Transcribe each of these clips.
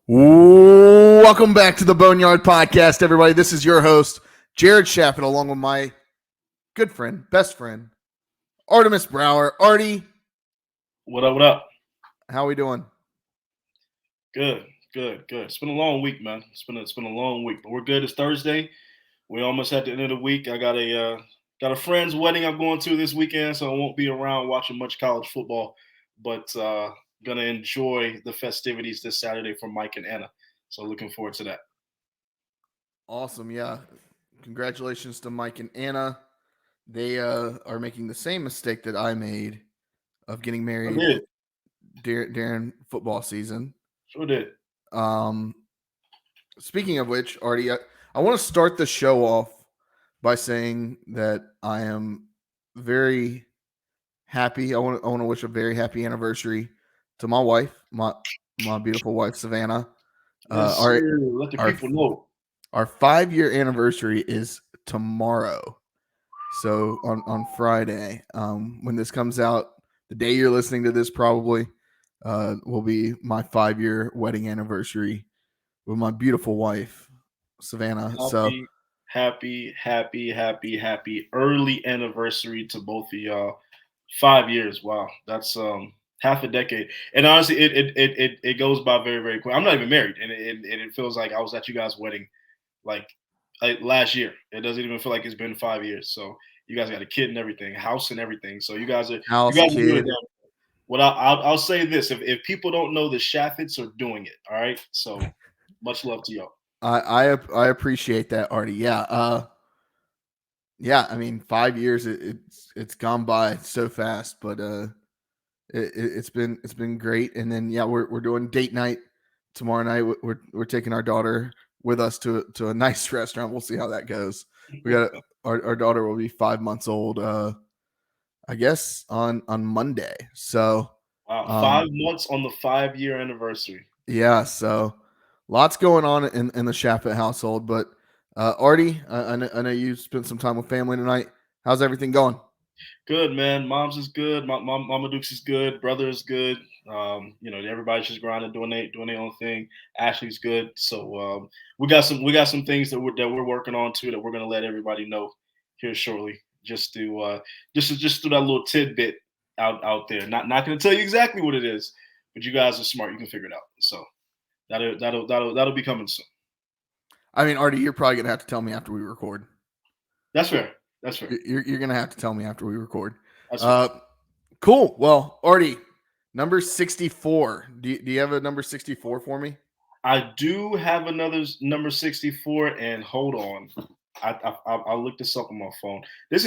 Welcome back to the Boneyard Podcast, everybody. This is your host, Jared Shafit, along with my good friend, best friend, Artemis Brower. Artie, What up, what up? how we doing? Good. It's been a long week, man. It's been a long week, but we're good. It's Thursday. We're almost at the end of the week. I got a friend's wedding I'm going to this weekend, so I won't be around watching much college football, but gonna enjoy the festivities this Saturday for Mike and Anna. So looking forward to that. Awesome, yeah. Congratulations to Mike and Anna. They are making the same mistake that I made of getting married during football season. Sure did. Speaking of which, Artie, I want to start the show off by saying that I am very happy. I want to wish a very happy anniversary to my wife, my beautiful wife, Savannah. Let the people know. Our 5-year anniversary is tomorrow. So on Friday, when this comes out, the day you're listening to this probably will be my 5-year wedding anniversary with my beautiful wife, Savannah. Happy early anniversary to both of y'all. 5 years. Wow. That's half a decade. And honestly, it goes by very, very quick. I'm not even married, and it feels like I was at you guys' wedding like last year. It doesn't even feel like it's been 5 years. So you guys got a kid and everything, house and everything. So you guys are doing it. What I'll say this: if people don't know, the Shafits are doing it. All right. So much love to y'all. I appreciate that, Artie. Yeah. Yeah. I mean, 5 years it's gone by so fast, but it's been great. And then we're doing date night tomorrow night. We're taking our daughter with us to a nice restaurant. We'll see how that goes. We got our daughter will be 5 months old. I guess on Monday. So wow, 5 months on the 5-year anniversary. Yeah, so lots going on in the Shafit household. But Artie, I know you spent some time with family tonight. How's everything going? Good, man. Mom's is good. Mama Duke's is good. Brother is good. Everybody's just grinding, doing their own thing. Ashley's good. So we got some things that we're working on too that we're gonna let everybody know here shortly. Just to just through that little tidbit out there. Not gonna tell you exactly what it is, but you guys are smart. You can figure it out. So that'll be coming soon. I mean, Artie, you're probably gonna have to tell me after we record. That's fair. You're gonna have to tell me after we record. That's cool. Well, Artie, number 64. Do you have a number 64 for me? I do have another number 64, and hold on. I'll look this up on my phone. This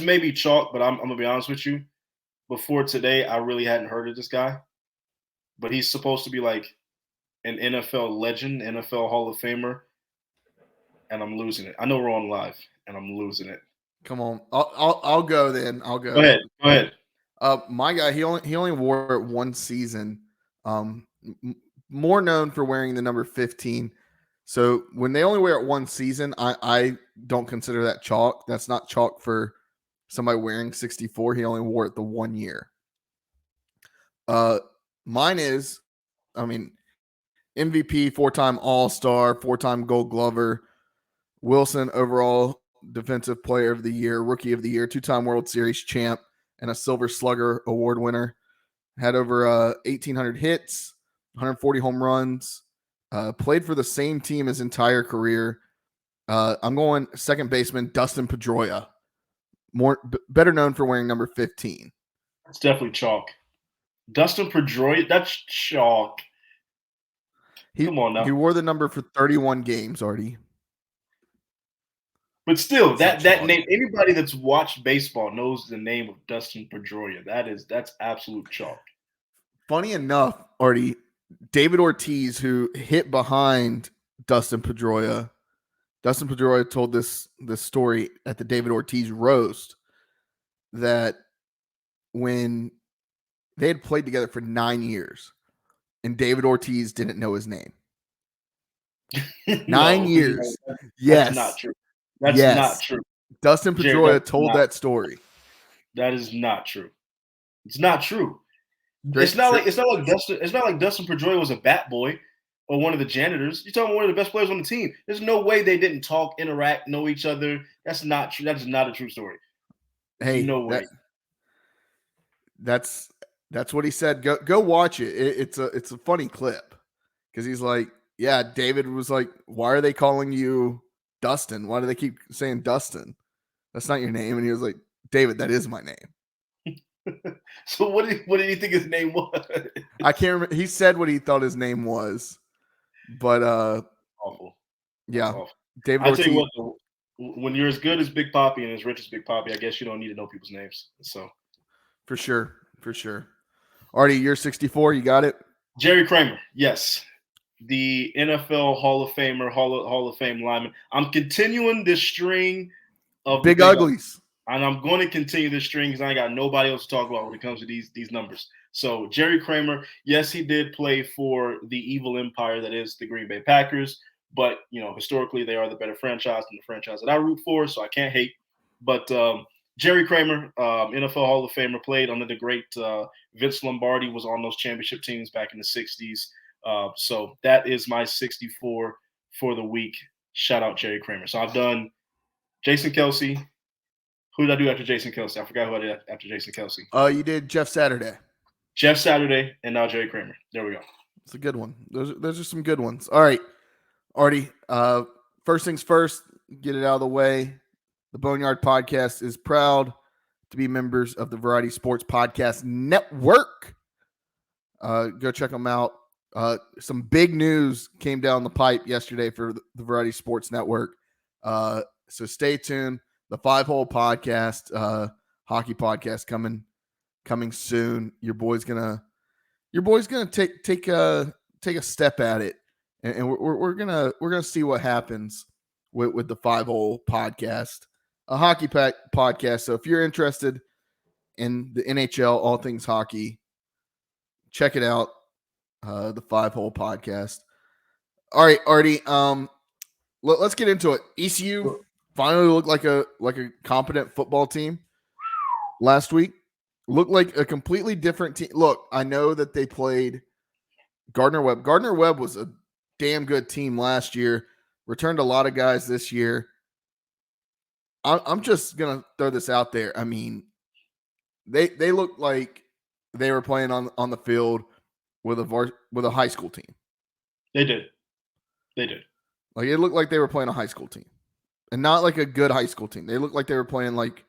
may be chalk, but I'm gonna be honest with you. Before today, I really hadn't heard of this guy, but he's supposed to be like an NFL legend, NFL Hall of Famer, and I'm losing it. I know we're on live, and I'm losing it. Come on, I'll go then. I'll go. Go ahead. My guy, he only wore it one season. More known for wearing the number 15. So when they only wear it one season, I don't consider that chalk. That's not chalk for somebody wearing 64. He only wore it the 1 year. Mine is, MVP, 4-time All-Star, 4-time Gold Glover, Wilson overall Defensive Player of the Year, Rookie of the Year, 2-time World Series champ, and a Silver Slugger Award winner. Had over 1,800 hits, 140 home runs. Played for the same team his entire career. I'm going second baseman Dustin Pedroia, better known for wearing number 15. It's definitely chalk. Dustin Pedroia, that's chalk. Come on now. He wore the number for 31 games, Artie. But still, that name, anybody that's watched baseball knows the name of Dustin Pedroia. That's absolute chalk. Funny enough, Artie, David Ortiz, who hit behind Dustin Pedroia told this story at the David Ortiz roast that when they had played together for 9 years and David Ortiz didn't know his name. 9 years. Yes. That's not true. That's not true. Dustin Pedroia told that story. That is not true. It's not true. It's not like Dustin Pedroia was a bat boy or one of the janitors. You're talking about one of the best players on the team. There's no way they didn't talk, interact, know each other. That's not true. That is not a true story. Hey, no way. That's what he said. Go watch it. It's a funny clip because he's like, yeah, David was like, why are they calling you Dustin? Why do they keep saying Dustin? That's not your name. And he was like, David, that is my name. So what did he think his name was? I can't remember. He said what he thought his name was, but awful. Yeah, awful. David I Ortiz. tell you what, when you're as good as Big Papi and as rich as Big Papi, I guess you don't need to know people's names. So for sure. Artie, you're 64. You got it. Jerry Kramer, yes, the NFL Hall of Famer, Hall of Fame lineman. I'm continuing this string of Big Uglies. And I'm going to continue this string because I ain't got nobody else to talk about when it comes to these numbers. So Jerry Kramer, yes, he did play for the evil empire that is the Green Bay Packers, but historically they are the better franchise than the franchise that I root for, so I can't hate. But Jerry Kramer, NFL Hall of Famer, played under the great Vince Lombardi, was on those championship teams back in the 60s. So that is my 64 for the week. Shout out Jerry Kramer. So I've done Jason Kelce. Who did I do after Jason Kelce? I forgot who I did after Jason Kelce. You did Jeff Saturday. Jeff Saturday, and now Jerry Kramer. There we go. It's a good one. Those are some good ones. All right, Artie. First things first, get it out of the way. The Boneyard Podcast is proud to be members of the Variety Sports Podcast Network. Go check them out. Some big news came down the pipe yesterday for the Variety Sports Network. So stay tuned. The 5-Hole Podcast, hockey podcast coming soon. Your boy's gonna take a step at it, and we're gonna see what happens with the 5-Hole Podcast, a hockey podcast. So if you're interested in the NHL, all things hockey, check it out. The 5-Hole Podcast. All right, Artie. Let's get into it. ECU finally looked like a competent football team last week. Looked like a completely different team. Look, I know that they played Gardner-Webb. Gardner-Webb was a damn good team last year. Returned a lot of guys this year. I'm just gonna throw this out there. I mean, they looked like they were playing on the field with a high school team. They did. Like, it looked like they were playing a high school team. And not like a good high school team. They looked like they were playing like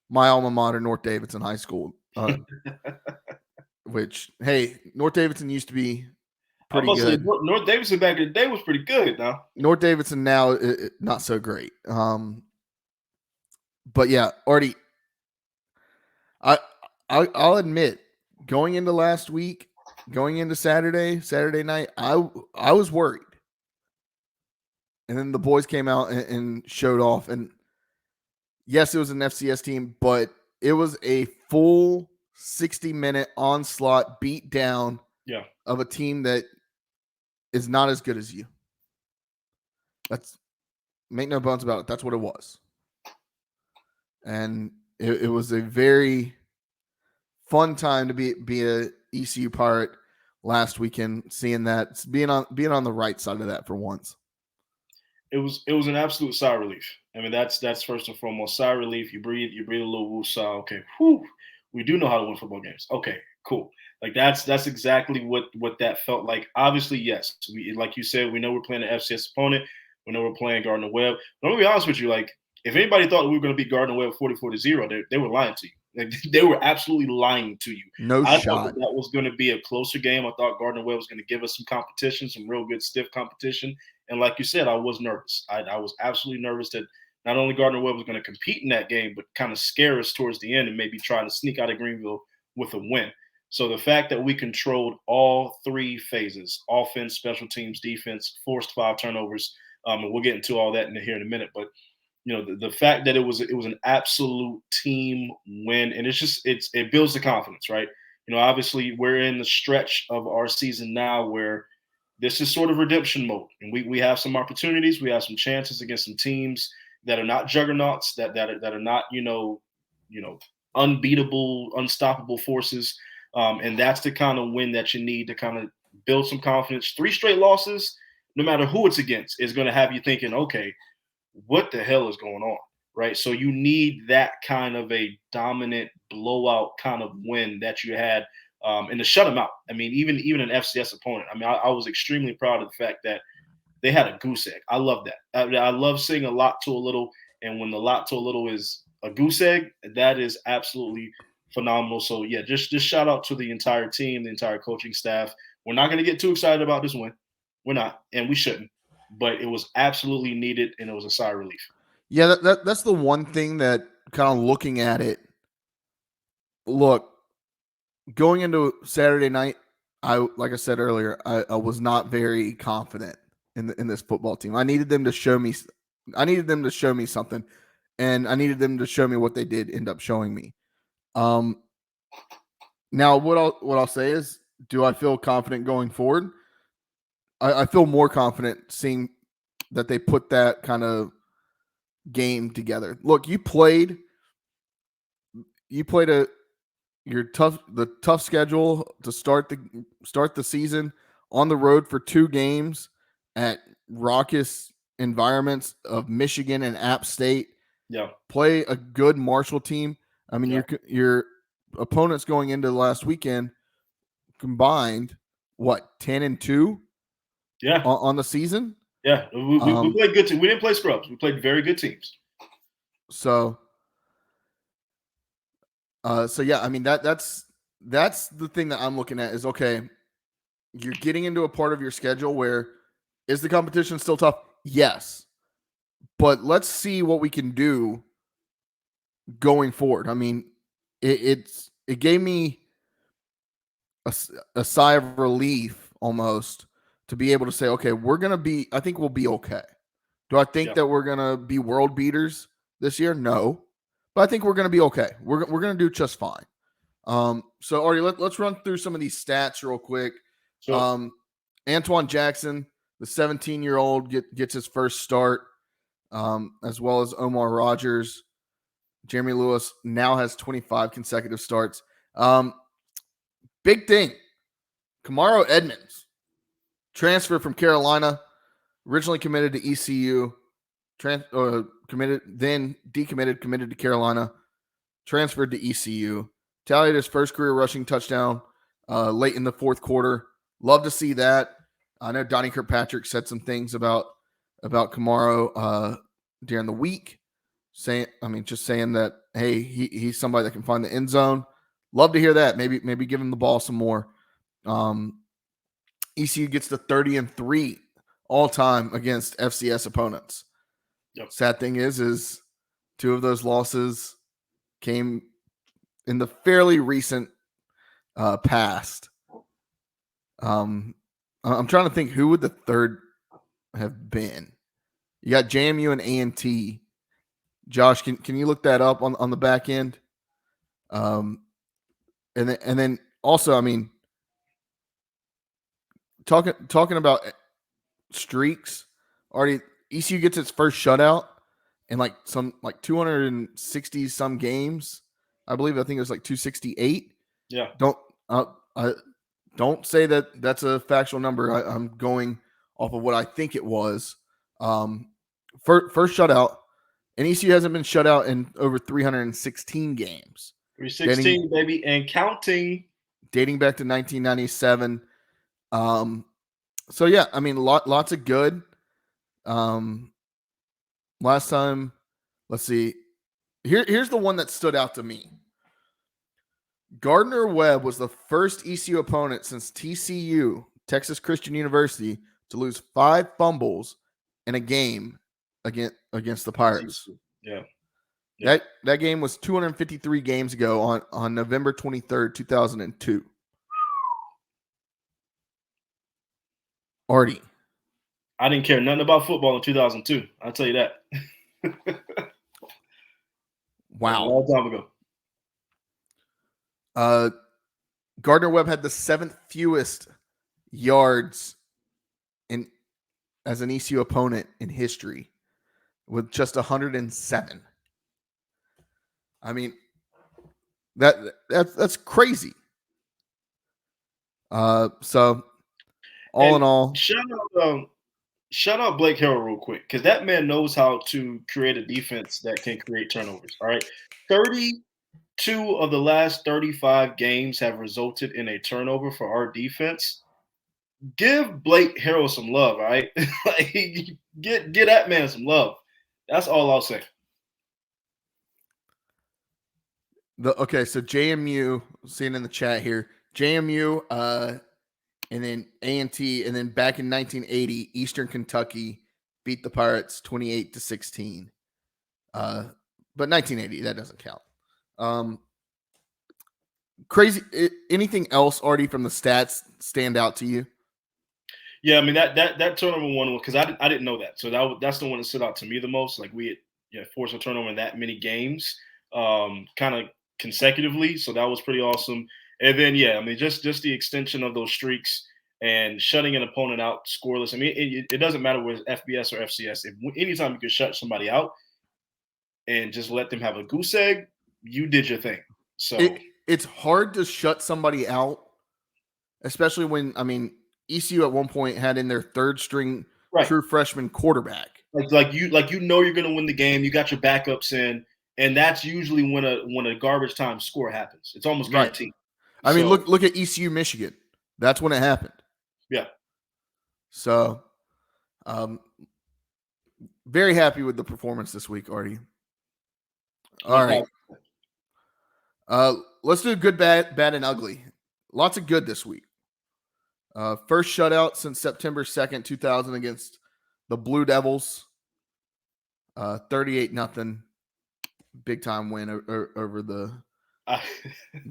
my alma mater, North Davidson High School. Which, hey, North Davidson used to be pretty good. North Davidson back in the day was pretty good now. North Davidson now, not so great. But yeah, Artie, I'll admit, going into last week, going into Saturday night, I was worried. And then the boys came out and showed off. And yes, it was an FCS team, but it was a full 60-minute onslaught beat down of a team that is not as good as you. Make no bones about it. That's what it was. And it was a very fun time to be a ECU Pirate last weekend, seeing that, being on the right side of that for once. It was an absolute sigh of relief. I mean, that's first and foremost, sigh of relief. You breathe a little woosah. Okay, whew, we do know how to win football games. Okay, cool. Like that's exactly what that felt like. Obviously, yes, we, like you said, we know we're playing an FCS opponent. We know we're playing Gardner-Webb. But I'm gonna be honest with you, like, if anybody thought we were going to beat Gardner-Webb 44-0, they were lying to you. Like, they were absolutely lying to you. I thought that was going to be a closer game. I thought Gardner-Webb was going to give us some competition, some real good stiff competition. And like you said, I was nervous. I was absolutely nervous that not only Gardner-Webb was going to compete in that game, but kind of scare us towards the end and maybe try to sneak out of Greenville with a win. So the fact that we controlled all three phases, offense, special teams, defense, forced 5 turnovers, and we'll get into all that here in a minute. But the fact that it was an absolute team win, and it builds the confidence, right? Obviously we're in the stretch of our season now where this is sort of redemption mode, and we have some opportunities, we have some chances against some teams that are not juggernauts, that are not unbeatable, unstoppable forces. And that's the kind of win that you need to kind of build some confidence. 3 straight losses, no matter who it's against, is going to have you thinking, okay, what the hell is going on? Right. So you need that kind of a dominant blowout kind of win that you had, and to shut them out. I mean, even an FCS opponent. I mean, I was extremely proud of the fact that they had a goose egg. I love that. I love seeing a lot to a little, and when the lot to a little is a goose egg, that is absolutely phenomenal. So yeah, just shout out to the entire team, the entire coaching staff. We're not going to get too excited about this win. We're not, and we shouldn't. But it was absolutely needed, and it was a sigh of relief. Yeah, that's the one thing that kind of looking at it. Look, going into Saturday night, like I said earlier, I was not very confident in this football team. I needed them to show me. I needed them to show me something, and I needed them to show me what they did end up showing me. Now what I'll say is, do I feel confident going forward? I feel more confident seeing that they put that kind of game together. Look, you played the tough schedule to start the season on the road for 2 games at raucous environments of Michigan and App State. Yeah. Play a good Marshall team. I mean, Yeah. your opponents going into the last weekend combined, what, 10-2? Yeah. On the season. Yeah, we played good teams. We didn't play scrubs. We played very good teams. So yeah, I mean that's the thing that I'm looking at is, okay, you're getting into a part of your schedule where, is the competition still tough? Yes. But let's see what we can do going forward. I mean, it gave me a sigh of relief almost to be able to say, okay, I think we'll be okay. Do I think that we're going to be world beaters this year? No. But I think we're going to be okay. We're going to do just fine. So Artie, let's run through some of these stats real quick. Sure. Antoine Jackson, the 17-year-old, gets his first start, as well as Omar Rogers. Jeremy Lewis now has 25 consecutive starts. Big thing, Kamaro Edmonds, transfer from Carolina, originally committed to ECU, committed, then decommitted, committed to Carolina, transferred to ECU, tallied his first career rushing touchdown late in the 4th quarter. Love to see that. I know Donnie Kirkpatrick said some things about Kamaro during the week, saying that, hey, he's somebody that can find the end zone. Love to hear that. Maybe give him the ball some more. ECU gets to 30-3 all time against FCS opponents. Yep. Sad thing is 2 of those losses came in the fairly recent past. I'm trying to think, who would the third have been? You got JMU and A&T. Josh, can you look that up on the back end? And then also, I mean, talking about streaks, already ECU gets its first shutout in like 260 some games. I think it was like 268. Yeah. Don't say that that's a factual number. I'm going off of what I think it was. First shutout, and ECU hasn't been shut out in over 316 games. 316, baby, and counting. Dating back to 1997. So yeah, I mean, lots of good. Last time, let's see. Here's the one that stood out to me. Gardner-Webb was the first ECU opponent since TCU, Texas Christian University, to lose 5 fumbles in a game against the Pirates. Yeah. That game was 253 games ago on November 23rd, 2002. Artie. I didn't care nothing about football in 2002. I'll tell you that. Wow. A long time ago. Gardner-Webb had the 7th fewest yards as an ECU opponent in history, with just 107. I mean, that's crazy. So all in And all, shout out Blake Harrell real quick, because that man knows how to create a defense that can create turnovers. All right. 32 of the last 35 games have resulted in a turnover for our defense. Give Blake Harrell some love, all right? Like, get that man some love. That's all I'll say. so JMU, seeing in the chat here, JMU, and then A&T, and then back in 1980, Eastern Kentucky beat the Pirates 28-16. But 1980, that doesn't count. Crazy. Anything else, Artie, from the stats stand out to you? Yeah, I mean that turnover one, because I didn't know that, so that's the one that stood out to me the most. Like, we had forced a turnover in that many games, kind of consecutively, so that was pretty awesome. And then I mean just the extension of those streaks and shutting an opponent out scoreless. I mean it doesn't matter whether it's FBS or FCS. Anytime you can shut somebody out and just let them have a goose egg, you did your thing. So it's hard to shut somebody out, especially when, I mean, ECU at one point had in their third string true freshman quarterback. Like you know you're going to win the game. You got your backups in, and that's usually when a garbage time score happens. It's almost guaranteed. I mean, look at ECU Michigan. That's when it happened. Yeah. So, very happy with the performance this week, Artie. All right. Let's do good, bad, and ugly. Lots of good this week. First shutout since September 2nd, 2000 against the Blue Devils. 38-0. Big time win over the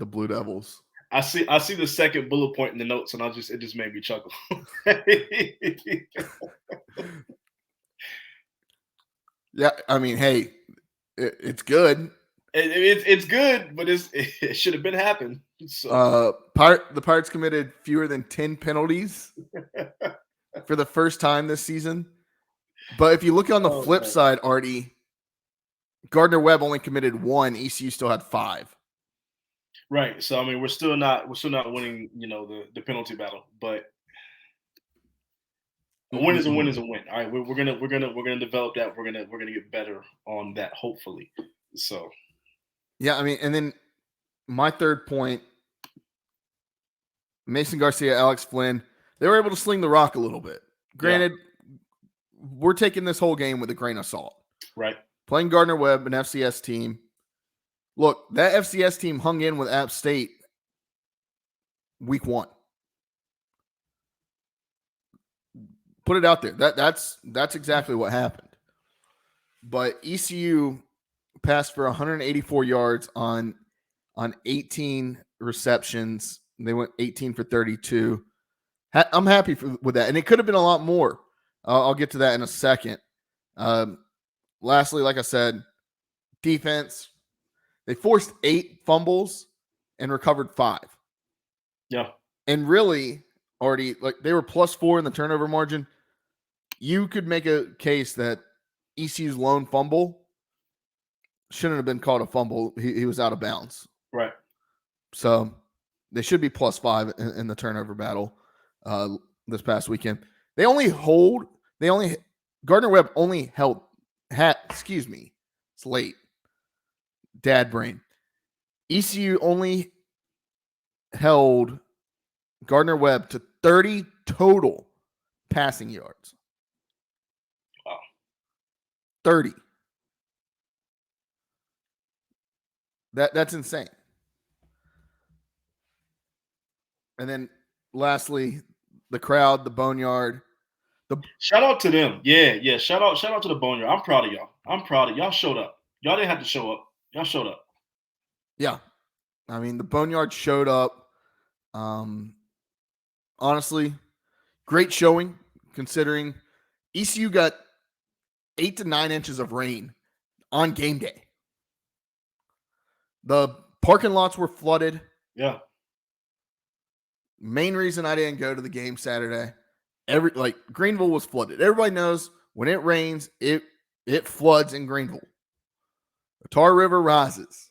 Blue Devils. I see the second bullet point in the notes, and it just made me chuckle. Yeah, I mean, hey, it's good. It's good, but it should have been happened. So. The Pirates committed fewer than 10 penalties for the first time this season. But if you look on the flip side, Artie, Gardner-Webb only committed 1. ECU still had 5. Right. So I mean, we're still not winning, the penalty battle, but a win is a win is a win. All right, we're gonna develop that. We're gonna get better on that, hopefully. So. Yeah, I mean, and then my third point, Mason Garcia, Alex Flynn, they were able to sling the rock a little bit. Granted, we're taking this whole game with a grain of salt. Right. Playing Gardner-Webb, an FCS team. Look, that FCS team hung in with App State week 1. Put it out there. That's exactly what happened. But ECU passed for 184 yards on 18 receptions. They went 18 for 32. I'm happy with that. And it could have been a lot more. I'll get to that in a second. Lastly, like I said, defense. They forced 8 fumbles and recovered 5. Yeah. And really, Artie, like, they were +4 in the turnover margin. You could make a case that ECU's lone fumble shouldn't have been called a fumble. He was out of bounds. Right. So they should be +5 in the turnover battle this past weekend. Gardner-Webb only it's late. Dad brain. ECU only held Gardner-Webb to 30 total passing yards. Wow. 30. That's insane. And then lastly, the crowd, the Boneyard. Shout out to them. Yeah. Shout out to the Boneyard. I'm proud of y'all. Y'all showed up. Y'all didn't have to show up. Y'all showed up. Yeah. I mean, the Boneyard showed up. Honestly, great showing considering ECU got 8 to 9 inches of rain on game day. The parking lots were flooded. Yeah. Main reason I didn't go to the game Saturday, Greenville was flooded. Everybody knows when it rains, it floods in Greenville. The Tar River rises.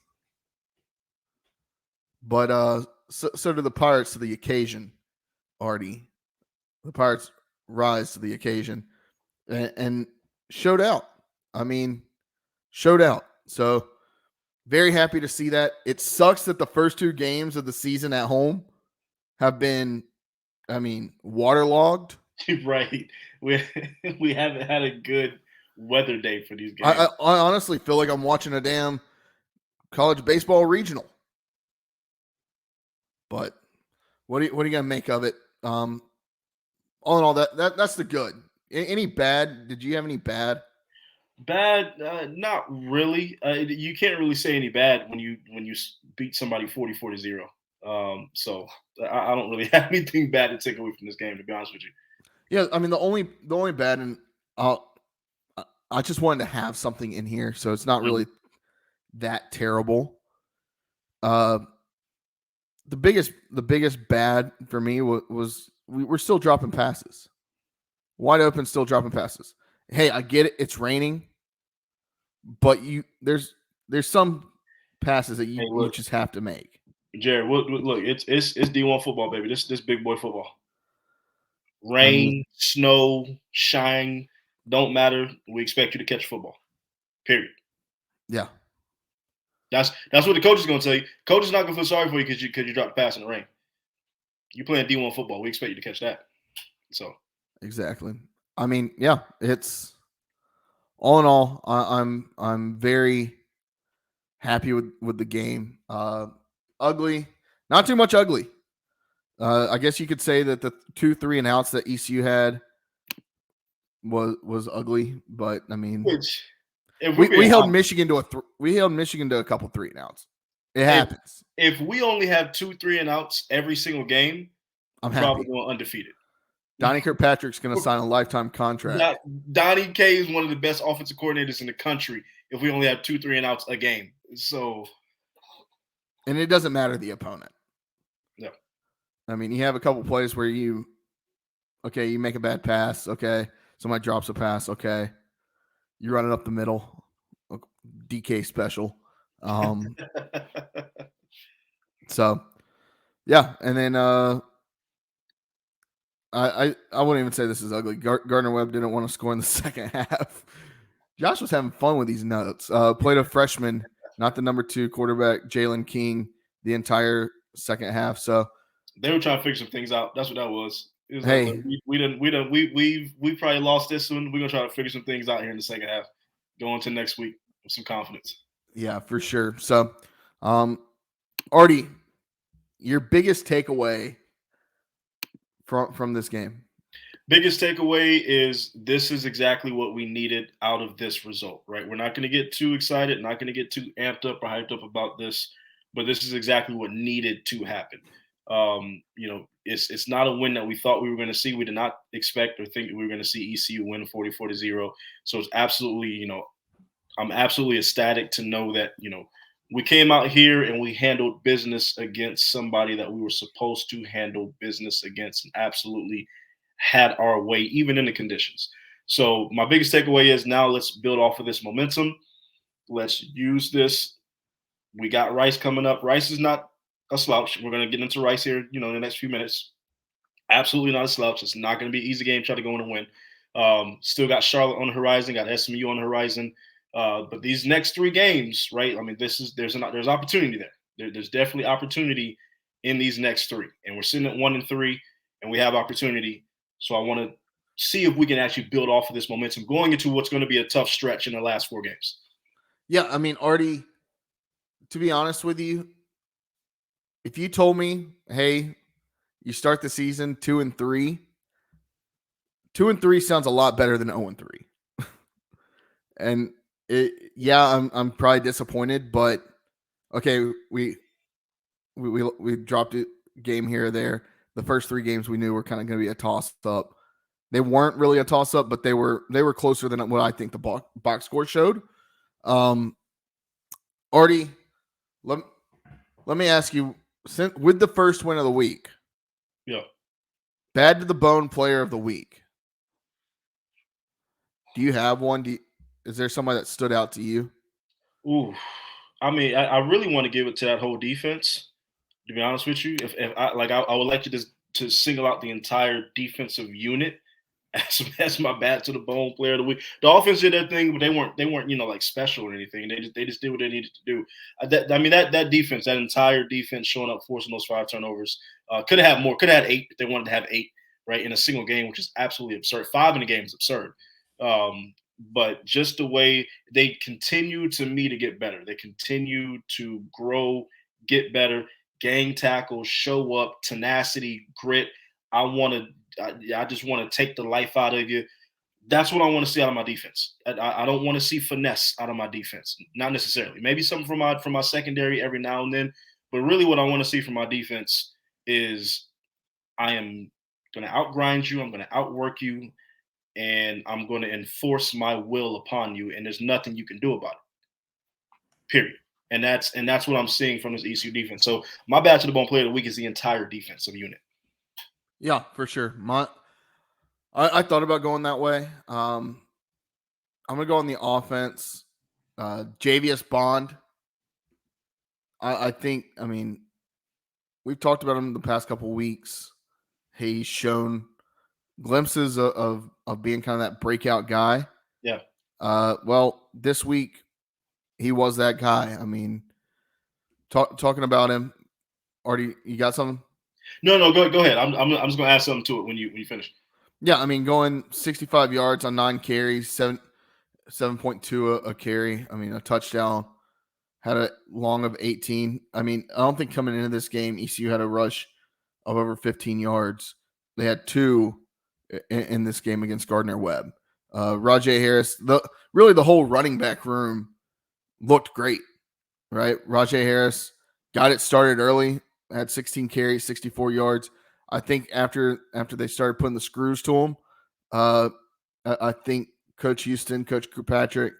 But so do the Pirates to the occasion. Artie, the Pirates rise to the occasion and showed out. I mean, showed out. So very happy to see that. It sucks that the first 2 games of the season at home have been, waterlogged. Right. We we haven't had a good weather day for these I, games. I, I honestly feel like I'm watching a damn college baseball regional. But what are you gonna make of it? All in all, that's the good. Any bad? Did you have any bad? Bad, not really. You can't really say any bad when you beat somebody 44-0. So I don't really have anything bad to take away from this game, to be honest with you. Yeah, I mean the only bad, and I just wanted to have something in here, so it's not really that terrible. The biggest bad for me was we're still dropping passes, wide open, still dropping passes. Hey, I get it, it's raining, but there's some passes that Hey, you look, just have to make. Jared. Look, it's D1 football, baby. This big boy football. I mean, Rain, snow, shine, don't matter. We expect you to catch football. Period. yeah, That's what the coach is going to tell you. Coach is not going to feel sorry for you because you dropped the pass in the rain. You playing D1 football. We expect you to catch that. So exactly. I mean, yeah, it's all in all, I'm very happy with the game. Ugly, not too much ugly. I guess you could say that the 2 3 and outs that ECU had was ugly, but I mean, which, if we're we, being we held honest, Michigan to a couple 3 and outs. It if happens. if we only have 2 3 and outs every single game, I'm we're probably happy. going undefeated. Donnie Kirkpatrick's going to sign a lifetime contract. Donnie K is one of the best offensive coordinators in the country. If we only have 2 3 and outs a game, so And it doesn't matter the opponent. no. I mean, you have a couple plays where you make a bad pass. Okay. Somebody drops a pass. Okay. You run it up the middle. DK special. So, yeah. And then I wouldn't even say this is ugly. Gardner-Webb didn't want to score in the second half. Josh was having fun with these notes. Played a freshman, not the number 2 quarterback, Jalen King, the entire second half. So They were trying to figure some things out. That's what that was. It was hey, like, look, we probably lost this one. We're gonna try to figure some things out here in the second half, going to next week with some confidence. yeah, for sure. So, Artie, your biggest takeaway from this game? Biggest takeaway is this is exactly what we needed out of this result, right? We're not going to get too excited, not going to get too amped up or hyped up about this, but this is exactly what needed to happen. It's not a win that we thought we were going to see. We did not expect or think that we were going to see ECU win 44-0. So it's absolutely, I'm absolutely ecstatic to know that, we came out here and we handled business against somebody that we were supposed to handle business against, and absolutely had our way, even in the conditions. So my biggest takeaway is now let's build off of this momentum. Let's use this. We got Rice coming up. Rice is not a slouch. We're going to get into Rice here, in the next few minutes. Absolutely not a slouch. It's not going to be an easy game. Try to go in and win. Still got Charlotte on the horizon. Got SMU on the horizon. But these next 3 games, right? I mean, there's opportunity there. There's definitely opportunity in these next 3, and we're sitting at 1-3, and we have opportunity. So I want to see if we can actually build off of this momentum going into what's going to be a tough stretch in the last 4 games. Yeah, I mean, Artie, to be honest with you, if you told me, hey, you start the season 2-3, 2-3 sounds a lot better than 0-3. And I'm probably disappointed, but okay, we dropped a game here or there. The first 3 games we knew were kind of going to be a toss up. They weren't really a toss up, but they were closer than what I think the box score showed. Artie, let me ask you, with the first win of the week, Yeah. bad to the bone player of the week. Do you have one? Is there somebody that stood out to you? Ooh, I really want to give it to that whole defense. To be honest with you, if I would like to just to single out the entire defensive unit as my bad to the bone player of the week. The offense did their thing, but they weren't like special or anything. They just did what they needed to do. That defense, that entire defense showing up, forcing those 5 turnovers, could have had more. Could have had 8 if they wanted to have 8 right in a single game, which is absolutely absurd. 5 in a game is absurd. But just the way they continue to me to get better, they continue to grow, get better, gang tackles, show up, tenacity, grit. I just want to take the life out of you. That's what I want to see out of my defense. I don't want to see finesse out of my defense, not necessarily. Maybe something from my secondary every now and then, but really what I want to see from my defense is I am going to outgrind you. I'm going to outwork you. And I'm going to enforce my will upon you, and there's nothing you can do about it. Period. And that's what I'm seeing from this ECU defense. So my bad to the bone player of the week is the entire defensive unit. Yeah, for sure. I thought about going that way. I'm gonna go on the offense. Javius Bond. I think. I mean, we've talked about him the past couple weeks. He's shown glimpses of being kind of that breakout guy. Yeah. Well, this week he was that guy. I mean, talking about him, Artie, you got something? No, go ahead. I'm just gonna add something to it when you finish. Yeah, I mean, going 65 yards on 9 carries, 7.2 a carry. I mean, a touchdown. Had a long of 18. I mean, I don't think coming into this game, ECU had a rush of over 15 yards. They had 2 in this game against Gardner-Webb. Rajay Harris, the whole running back room looked great, right? Rajay Harris got it started early, had 16 carries, 64 yards. I think after they started putting the screws to him, I think Coach Houston, Coach Kirkpatrick,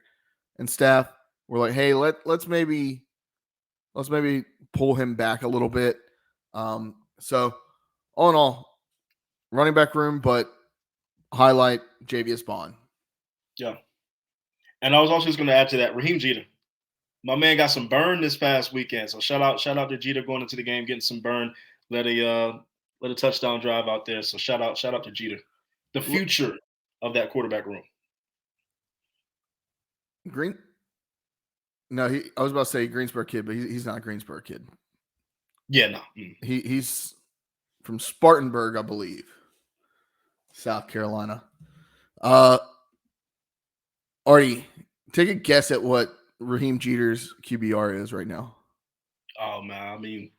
and staff were like, "Hey, let's maybe pull him back a little bit." So all in all, running back room, but highlight Javius Bond. Yeah. And I was also just going to add to that, Raheem Jeter. My man got some burn this past weekend. So shout out to Jeter going into the game, getting some burn. Let a touchdown drive out there. So shout out to Jeter. The future of that quarterback room. No, I was about to say Greensboro kid, but he's not a Greensboro kid. Yeah, no. He's from Spartanburg, I believe, South Carolina. Artie, take a guess at what Raheem Jeter's QBR is right now. Oh man, I mean,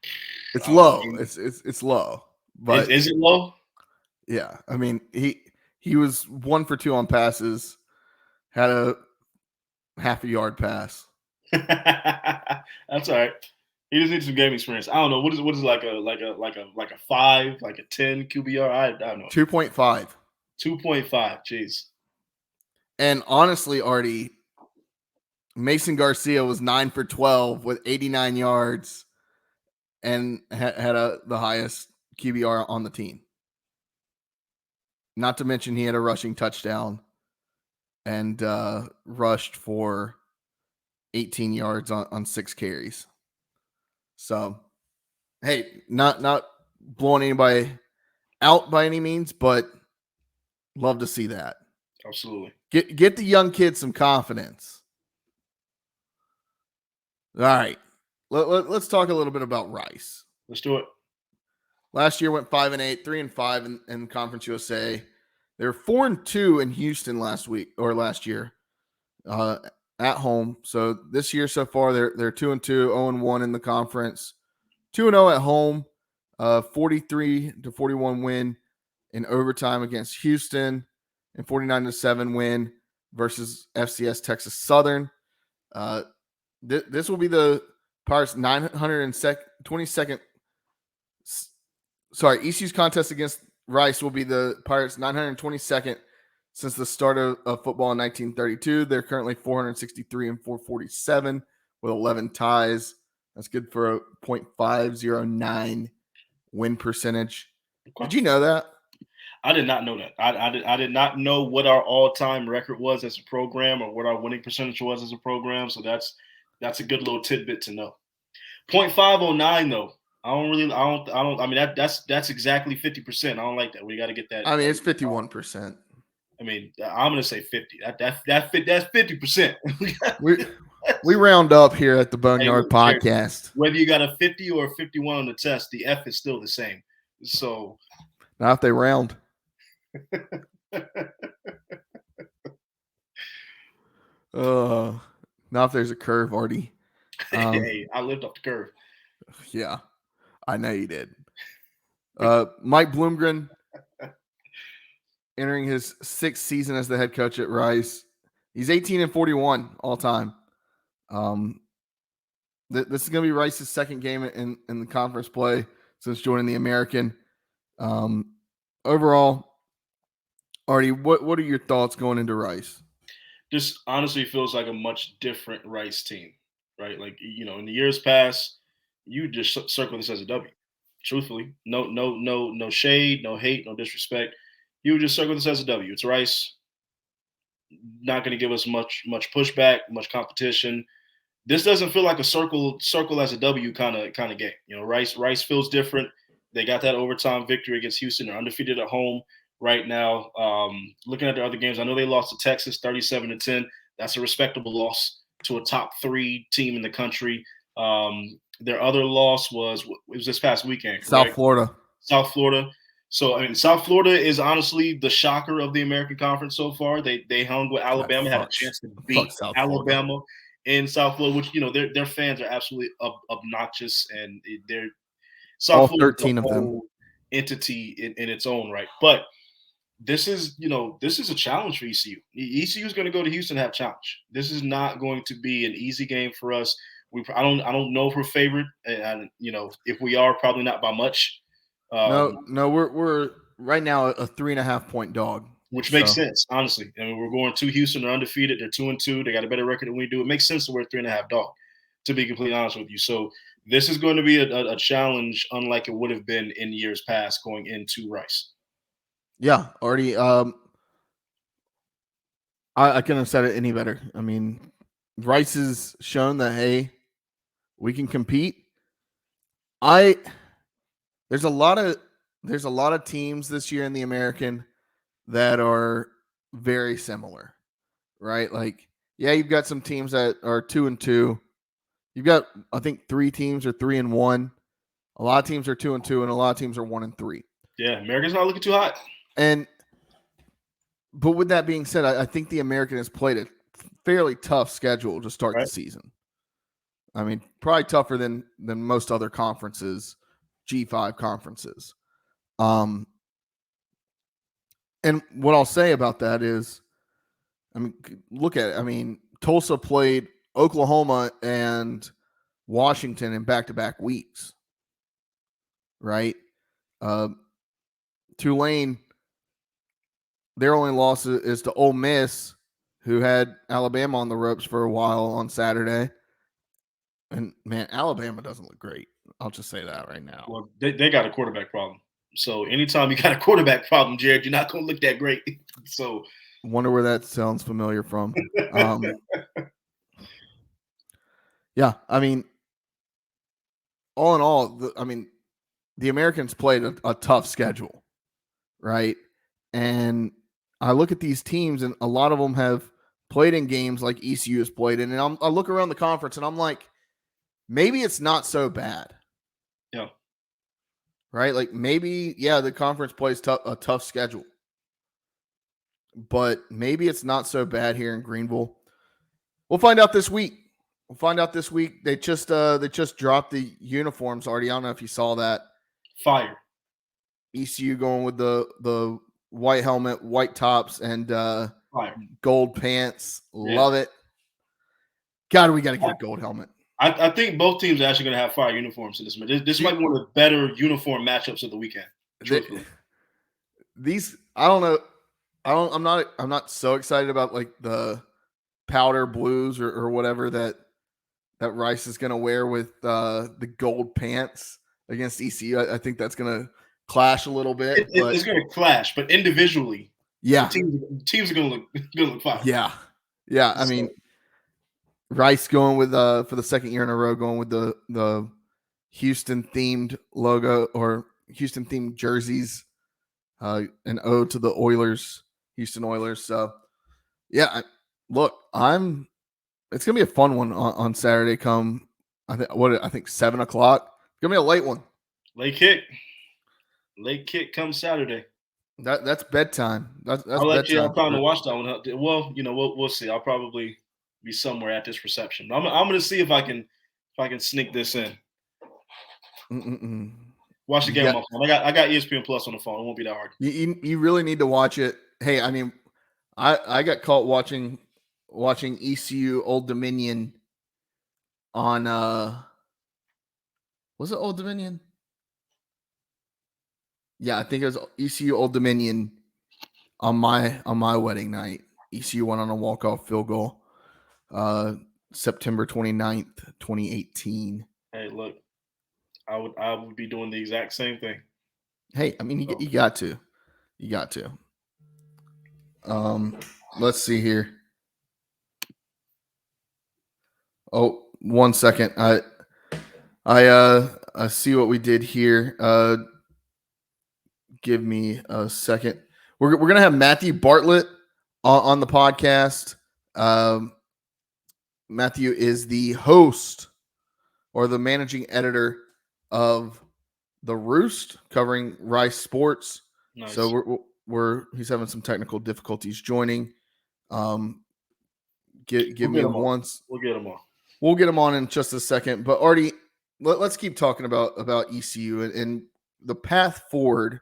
it's low. It's low. But is it low? Yeah, I mean he was 1 for 2 on passes, had a half a yard pass. That's all right. He just needs some game experience. I don't know what is like a 5, like a 10 QBR. I don't know. 2.5. 2.5. Jeez. And honestly, Artie, Mason Garcia was 9 for 12 with 89 yards and had the highest QBR on the team. Not to mention he had a rushing touchdown and rushed for 18 yards on 6 carries. So, hey, not blowing anybody out by any means, but love to see that. Absolutely. Get the young kids some confidence. All right. Let's talk a little bit about Rice. Let's do it. Last year went 5-8, 3-5 in Conference USA. They were 4-2 in Houston last year at home. So this year so far they're 2-2, 0-1 in the conference, 2-0 at home, 43-41 win in overtime against Houston, and 49-7 win versus FCS Texas Southern. This will be the Pirates' 922nd. Sorry, ECU's contest against Rice will be the Pirates' 922nd since the start of football in 1932. They're currently 463 and 447 with 11 ties. That's good for a .509 win percentage. Okay. Did you know that? I did not know that. I did not know what our all-time record was as a program or what our winning percentage was as a program. So that's a good little tidbit to know. .509 though. I don't. I mean, that's exactly 50%. I don't like that. We got to get that. I mean, it's 51%. I mean, I'm gonna say 50. That's 50%. We round up here at the Hey, Boneyard look, Jared, Podcast. whether you got a 50 or a 51 on the test, the F is still the same. So Now if they round. Now if there's a curve, Artie. hey, I lived off the curve. Yeah, I know you did. Mike Bloomgren entering his 6th season as the head coach at Rice. He's 18-41 all time. This is going to be Rice's 2nd game in the conference play since joining the American. Overall, Artie, what are your thoughts going into Rice? This honestly feels like a much different Rice team, right? Like, in the years past, you just circle this as a W. Truthfully, no shade, no hate, no disrespect. You would just circle this as a W. It's Rice. Not going to give us much pushback, much competition. This doesn't feel like a circle as a W kind of game. Rice feels different. They got that overtime victory against Houston. They're undefeated at home right now. Looking at their other games, I know they lost to Texas 37-10. That's a respectable loss to a top 3 team in the country. Their other loss was this past weekend. South Florida. So, I mean, South Florida is honestly the shocker of the American Conference so far. They hung with Alabama, had a chance to beat Alabama in South Florida, which, their fans are absolutely obnoxious, and they're South Florida 13 of them entity in its own right. But this is a challenge for ECU. ECU is going to go to Houston and have a challenge. This is not going to be an easy game for us. I don't know if we're favored, and if we are, probably not by much. No, we're right now a 3.5 point dog, which makes sense, honestly. I mean, we're going to Houston. They're undefeated. They're 2-2. They got a better record than we do. It makes sense that we're a 3.5 dog, to be completely honest with you. So this is going to be a challenge, unlike it would have been in years past going into Rice. Yeah, Artie. I couldn't have said it any better. I mean, Rice has shown that, hey, we can compete. There's a lot of teams this year in the American that are very similar, right? Like, yeah, you've got some teams that are 2-2. You've got, I think, 3 teams are 3-1. A lot of teams are 2-2, and a lot of teams are 1-3. Yeah, American's not looking too hot. But with that being said, I think the American has played a fairly tough schedule to start the season. I mean, probably tougher than most other conferences, G5 conferences. And what I'll say about that is, I mean, look at it. I mean, Tulsa played Oklahoma and Washington in back-to-back weeks, right? Tulane, their only loss is to Ole Miss, who had Alabama on the ropes for a while on Saturday. And, man, Alabama doesn't look great. I'll just say that right now. Well, they got a quarterback problem. So anytime you got a quarterback problem, Jared, you're not going to look that great. So wonder where that sounds familiar from. Yeah, I mean, all in all, the Americans played a tough schedule, right? And I look at these teams, and a lot of them have played in games like ECU has played in, and I look around the conference, and I'm like, maybe it's not so bad. Yeah. Right? Like, maybe, yeah, the conference plays a tough schedule, but maybe it's not so bad here in Greenville. We'll find out this week. They just dropped the uniforms, Artie. I don't know if you saw that. Fire. ECU going with the white helmet, white tops, and gold pants. Yeah. Love it. God, we got to get a gold helmet. I think both teams are actually going to have fire uniforms in this. This might be one of the better uniform matchups of the weekend. I don't know. I'm not so excited about like the powder blues or whatever that Rice is going to wear with the gold pants against ECU. I think that's going to clash a little bit. It's going to clash, but individually, yeah, teams are going to look fire. Yeah. I mean, Rice going with for the second year in a row going with the Houston themed logo or Houston themed jerseys. An ode to the Oilers, Houston Oilers. So yeah, it's gonna be a fun one on Saturday. I think 7:00. It's gonna be a late one. Late kick comes Saturday. That's bedtime. That's I'll let you bedtime. have time to watch that one. Well, we'll see. I'll probably be somewhere at this reception. I'm gonna see if I can sneak this in. Watch the game on my phone. I got ESPN Plus on the phone. It won't be that hard. You really need to watch it. Hey, I mean, I got caught watching ECU Old Dominion on was it Old Dominion? Yeah, I think it was ECU Old Dominion on my wedding night. ECU went on a walk-off field goal. September 29th, 2018. Hey, look, I would be doing the exact same thing. Hey, I mean, you got to. You got to. Let's see here. Oh, 1 second. I see what we did here. Give me a second. We're gonna have Matthew Bartlett on the podcast. Matthew is the host or the managing editor of the Roost, covering Rice sports. Nice. So he's having some technical difficulties joining. Give me once. We'll get him on. We'll get him on in just a second. But Artie, let's keep talking about ECU and the path forward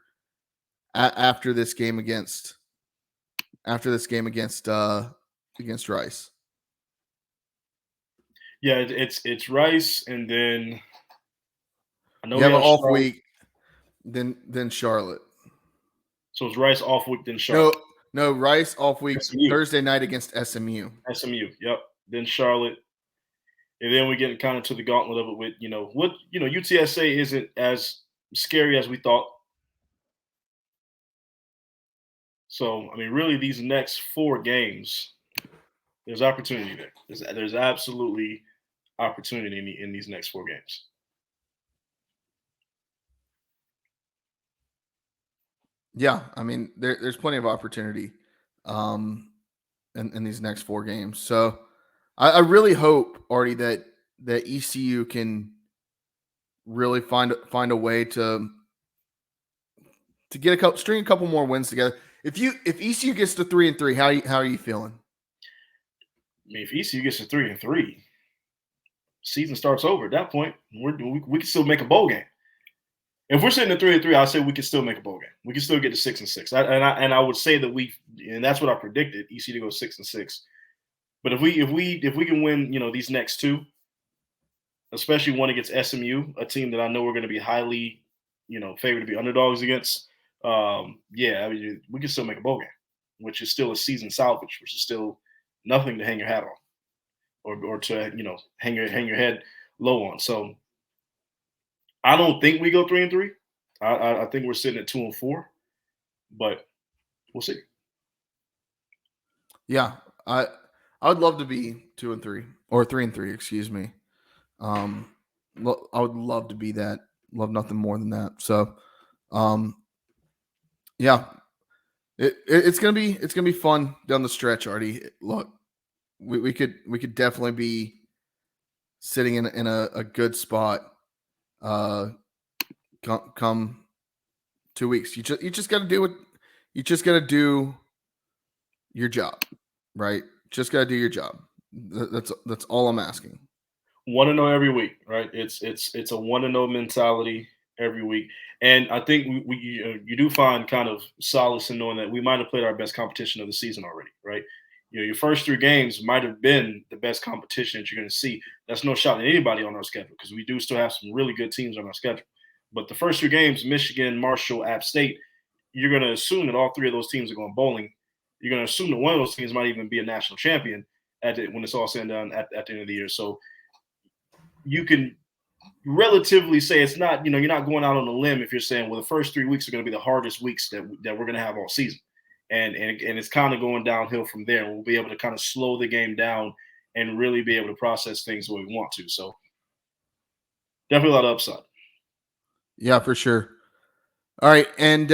after this game against Rice. Yeah, it's Rice, and then I know you have an off week, then Charlotte. So it's Rice off week, then Charlotte. No, Rice off week SMU. Thursday night against SMU. Yep. Then Charlotte, and then we get kind of to the gauntlet of it with UTSA isn't as scary as we thought. So I mean, really, these next 4 games, there's opportunity there. There's absolutely opportunity in these next 4 games. Yeah, I mean, there's plenty of opportunity in these next 4 games. So I really hope, Artie, that ECU can really find a way to get string a couple more wins together. If ECU gets to 3-3, how are you feeling? I mean, if ECU gets to 3-3, season starts over. At that point, we can still make a bowl game. If we're sitting at 3-3, I'd say we can still make a bowl game. We can still get to 6-6. I would say that and that's what I predicted, ECU to go 6-6. But if we can win, these next 2, especially one against SMU, a team that I know we're going to be highly, favored to be underdogs against, I mean, we can still make a bowl game, which is still a season salvage, which is still nothing to hang your hat on, or to hang your head low on. So I don't think we go 3-3. I think we're sitting at 2-4, but we'll see. Yeah, I would love to be 2-3 or 3-3. Excuse me. I would love to be that. Love nothing more than that. So, yeah, it's gonna be fun down the stretch, Artie. Look, we could definitely be sitting in a good spot. Come 2 weeks. You just got to do what you just got to do your job, right? Just got to do your job. That's all I'm asking. 1-0 every week, right? It's a 1-0 mentality every week, and I think you do find kind of solace in knowing that we might have played our best competition of the season already, right? Your first 3 games might have been the best competition that you're going to see. That's no shot at anybody on our schedule because we do still have some really good teams on our schedule. But the first 3 games, Michigan, Marshall, App State, you're going to assume that all 3 of those teams are going bowling. You're going to assume that one of those teams might even be a national champion when it's all said and done at the end of the year. So you can relatively say it's not, you're not going out on a limb if you're saying, well, the first 3 weeks are going to be the hardest weeks that we're going to have all season. And it's kind of going downhill from there. And we'll be able to kind of slow the game down and really be able to process things the way we want to. So definitely a lot of upside. Yeah, for sure. All right, and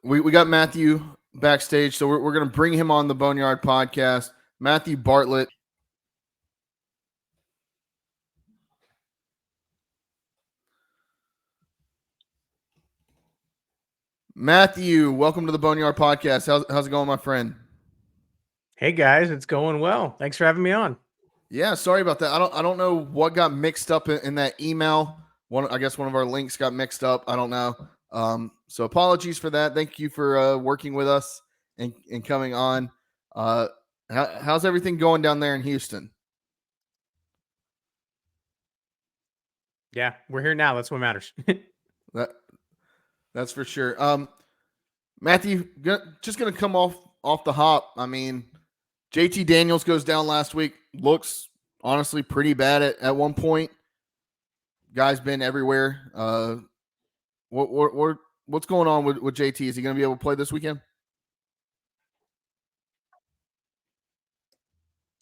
we got Matthew backstage, so we're going to bring him on the Boneyard Podcast. Matthew Bartlett. Matthew, welcome to the Boneyard Podcast. How's it going, my friend? Hey guys, it's going well. Thanks for having me on. Yeah, sorry about that. I don't know what got mixed up in that email. I guess one of our links got mixed up. I don't know. So apologies for that. Thank you for working with us and coming on. How's everything going down there in Houston? Yeah, we're here now. That's what matters. That's for sure. Matthew, just gonna come off the hop. I mean, JT Daniels goes down last week. Looks honestly pretty bad at one point. Guy's been everywhere. What's going on with JT? Is he going to be able to play this weekend?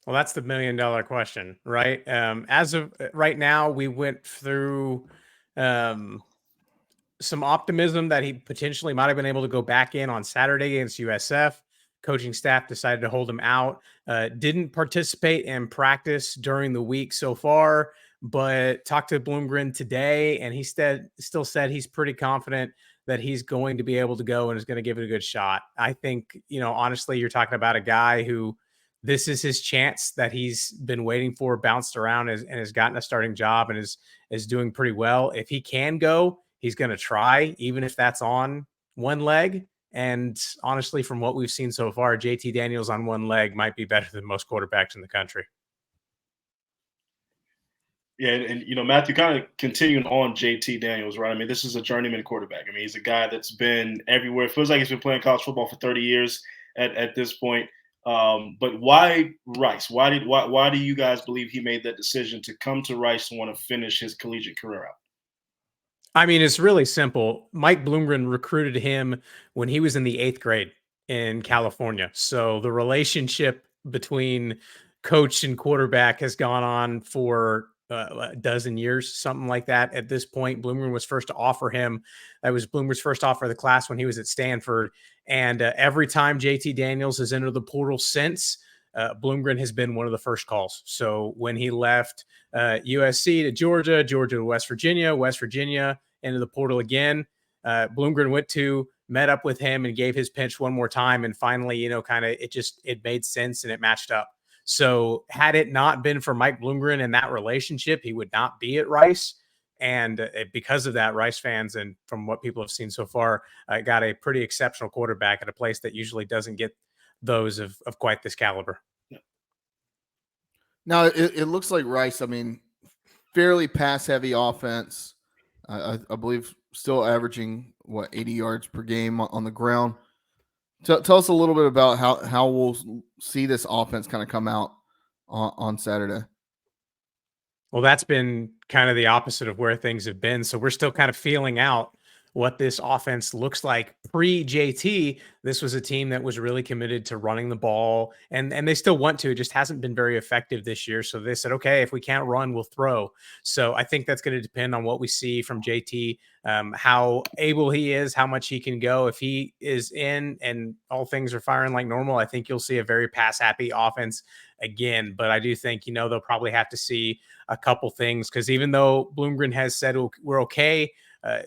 Well, that's the $1 million question, right? As of right now, we went through some optimism that he potentially might have been able to go back in on Saturday against USF. Coaching staff decided to hold him out. Didn't participate in practice during the week so far, but talked to Bloomgren today, and he still said he's pretty confident that he's going to be able to go and is going to give it a good shot. I think, honestly, you're talking about a guy who this is his chance that he's been waiting for, bounced around and has gotten a starting job and is doing pretty well. If he can go, he's going to try, even if that's on one leg. And honestly, from what we've seen so far, JT Daniels on one leg might be better than most quarterbacks in the country. Yeah, and Matthew, kind of continuing on JT Daniels, right? I mean, this is a journeyman quarterback. I mean, he's a guy that's been everywhere. It feels like he's been playing college football for 30 years at this point. But why Rice? Why do you guys believe he made that decision to come to Rice and want to finish his collegiate career out? I mean, it's really simple. Mike Bloomgren recruited him when he was in the 8th grade in California. So the relationship between coach and quarterback has gone on for a dozen years, something like that. At this point, Bloomgren was first to offer him. That was Bloomgren's first offer of the class when he was at Stanford. And every time JT Daniels has entered the portal since, Bloomgren has been one of the first calls. So when he left USC to Georgia to West Virginia into the portal again, Bloomgren met up with him and gave his pitch one more time. And finally, it made sense and it matched up. So had it not been for Mike Bloomgren and that relationship, he would not be at Rice. And because of that, Rice fans, and from what people have seen so far, got a pretty exceptional quarterback at a place that usually doesn't get those of quite this caliber. Now, it looks like Rice, I mean, fairly pass-heavy offense. I believe still averaging, 80 yards per game on the ground. Tell us a little bit about how we'll see this offense kind of come out on Saturday. Well, that's been kind of the opposite of where things have been. So we're still kind of feeling out what this offense looks like pre-JT. This was a team that was really committed to running the ball, and they still want to. It just hasn't been very effective this year. So they said, okay, if we can't run, we'll throw. So I think that's going to depend on what we see from JT, how able he is, how much he can go. If he is in and all things are firing like normal, I think you'll see a very pass-happy offense again. But I do think, they'll probably have to see a couple things, because even though Bloomgren has said we're okay,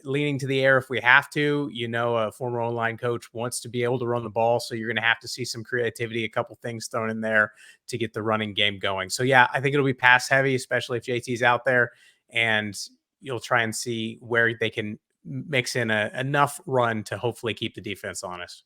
leaning to the air if we have to, a former O-line coach wants to be able to run the ball. So you're going to have to see some creativity, a couple things thrown in there to get the running game going. So yeah, I think it'll be pass heavy, especially if JT's out there, and you'll try and see where they can mix in enough run to hopefully keep the defense honest.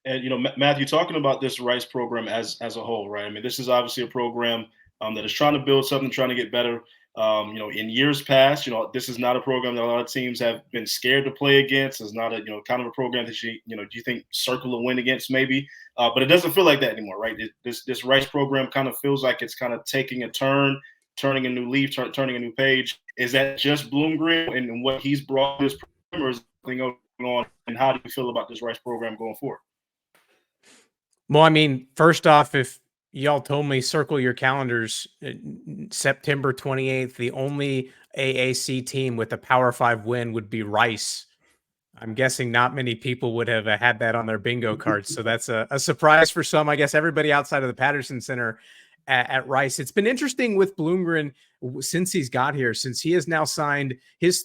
And, Matthew, talking about this Rice program as a whole, right? I mean, this is obviously a program that is trying to build something, trying to get better. In years past, this is not a program that a lot of teams have been scared to play against. It's not a, kind of a program that do you think circle a win against maybe? But it doesn't feel like that anymore, right? This Rice program kind of feels like it's kind of taking a turn, turning a new leaf, turning a new page. Is that just Bloomgren and what he's brought to this program, or is something going on? And how do you feel about this Rice program going forward? Well, I mean, first off, if y'all told me circle your calendars. September 28th, the only AAC team with a Power 5 win would be Rice. I'm guessing not many people would have had that on their bingo cards. So that's a surprise for some. I guess everybody outside of the Patterson Center at Rice. It's been interesting with Bloomgren since he's got here, since he has now signed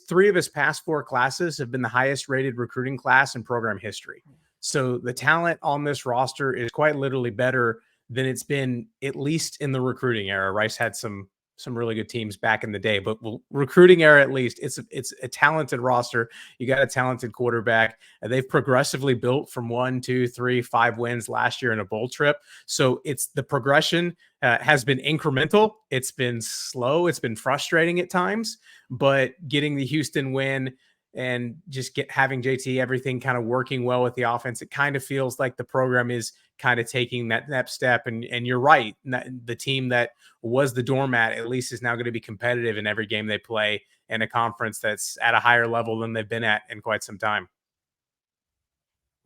three of his past four classes have been the highest rated recruiting class in program history. So the talent on this roster is quite literally better than it's been, at least in the recruiting era. Rice had some really good teams back in the day, but recruiting era, at least it's a talented roster. You got a talented quarterback. They've progressively built from 1, 2, 3, 5 wins last year in a bowl trip. So it's the progression has been incremental. It's been slow. It's been frustrating at times, but getting the Houston win and just having JT, everything kind of working well with the offense, it kind of feels like the program is kind of taking that step. And you're right. The team that was the doormat at least is now going to be competitive in every game they play in a conference that's at a higher level than they've been at in quite some time.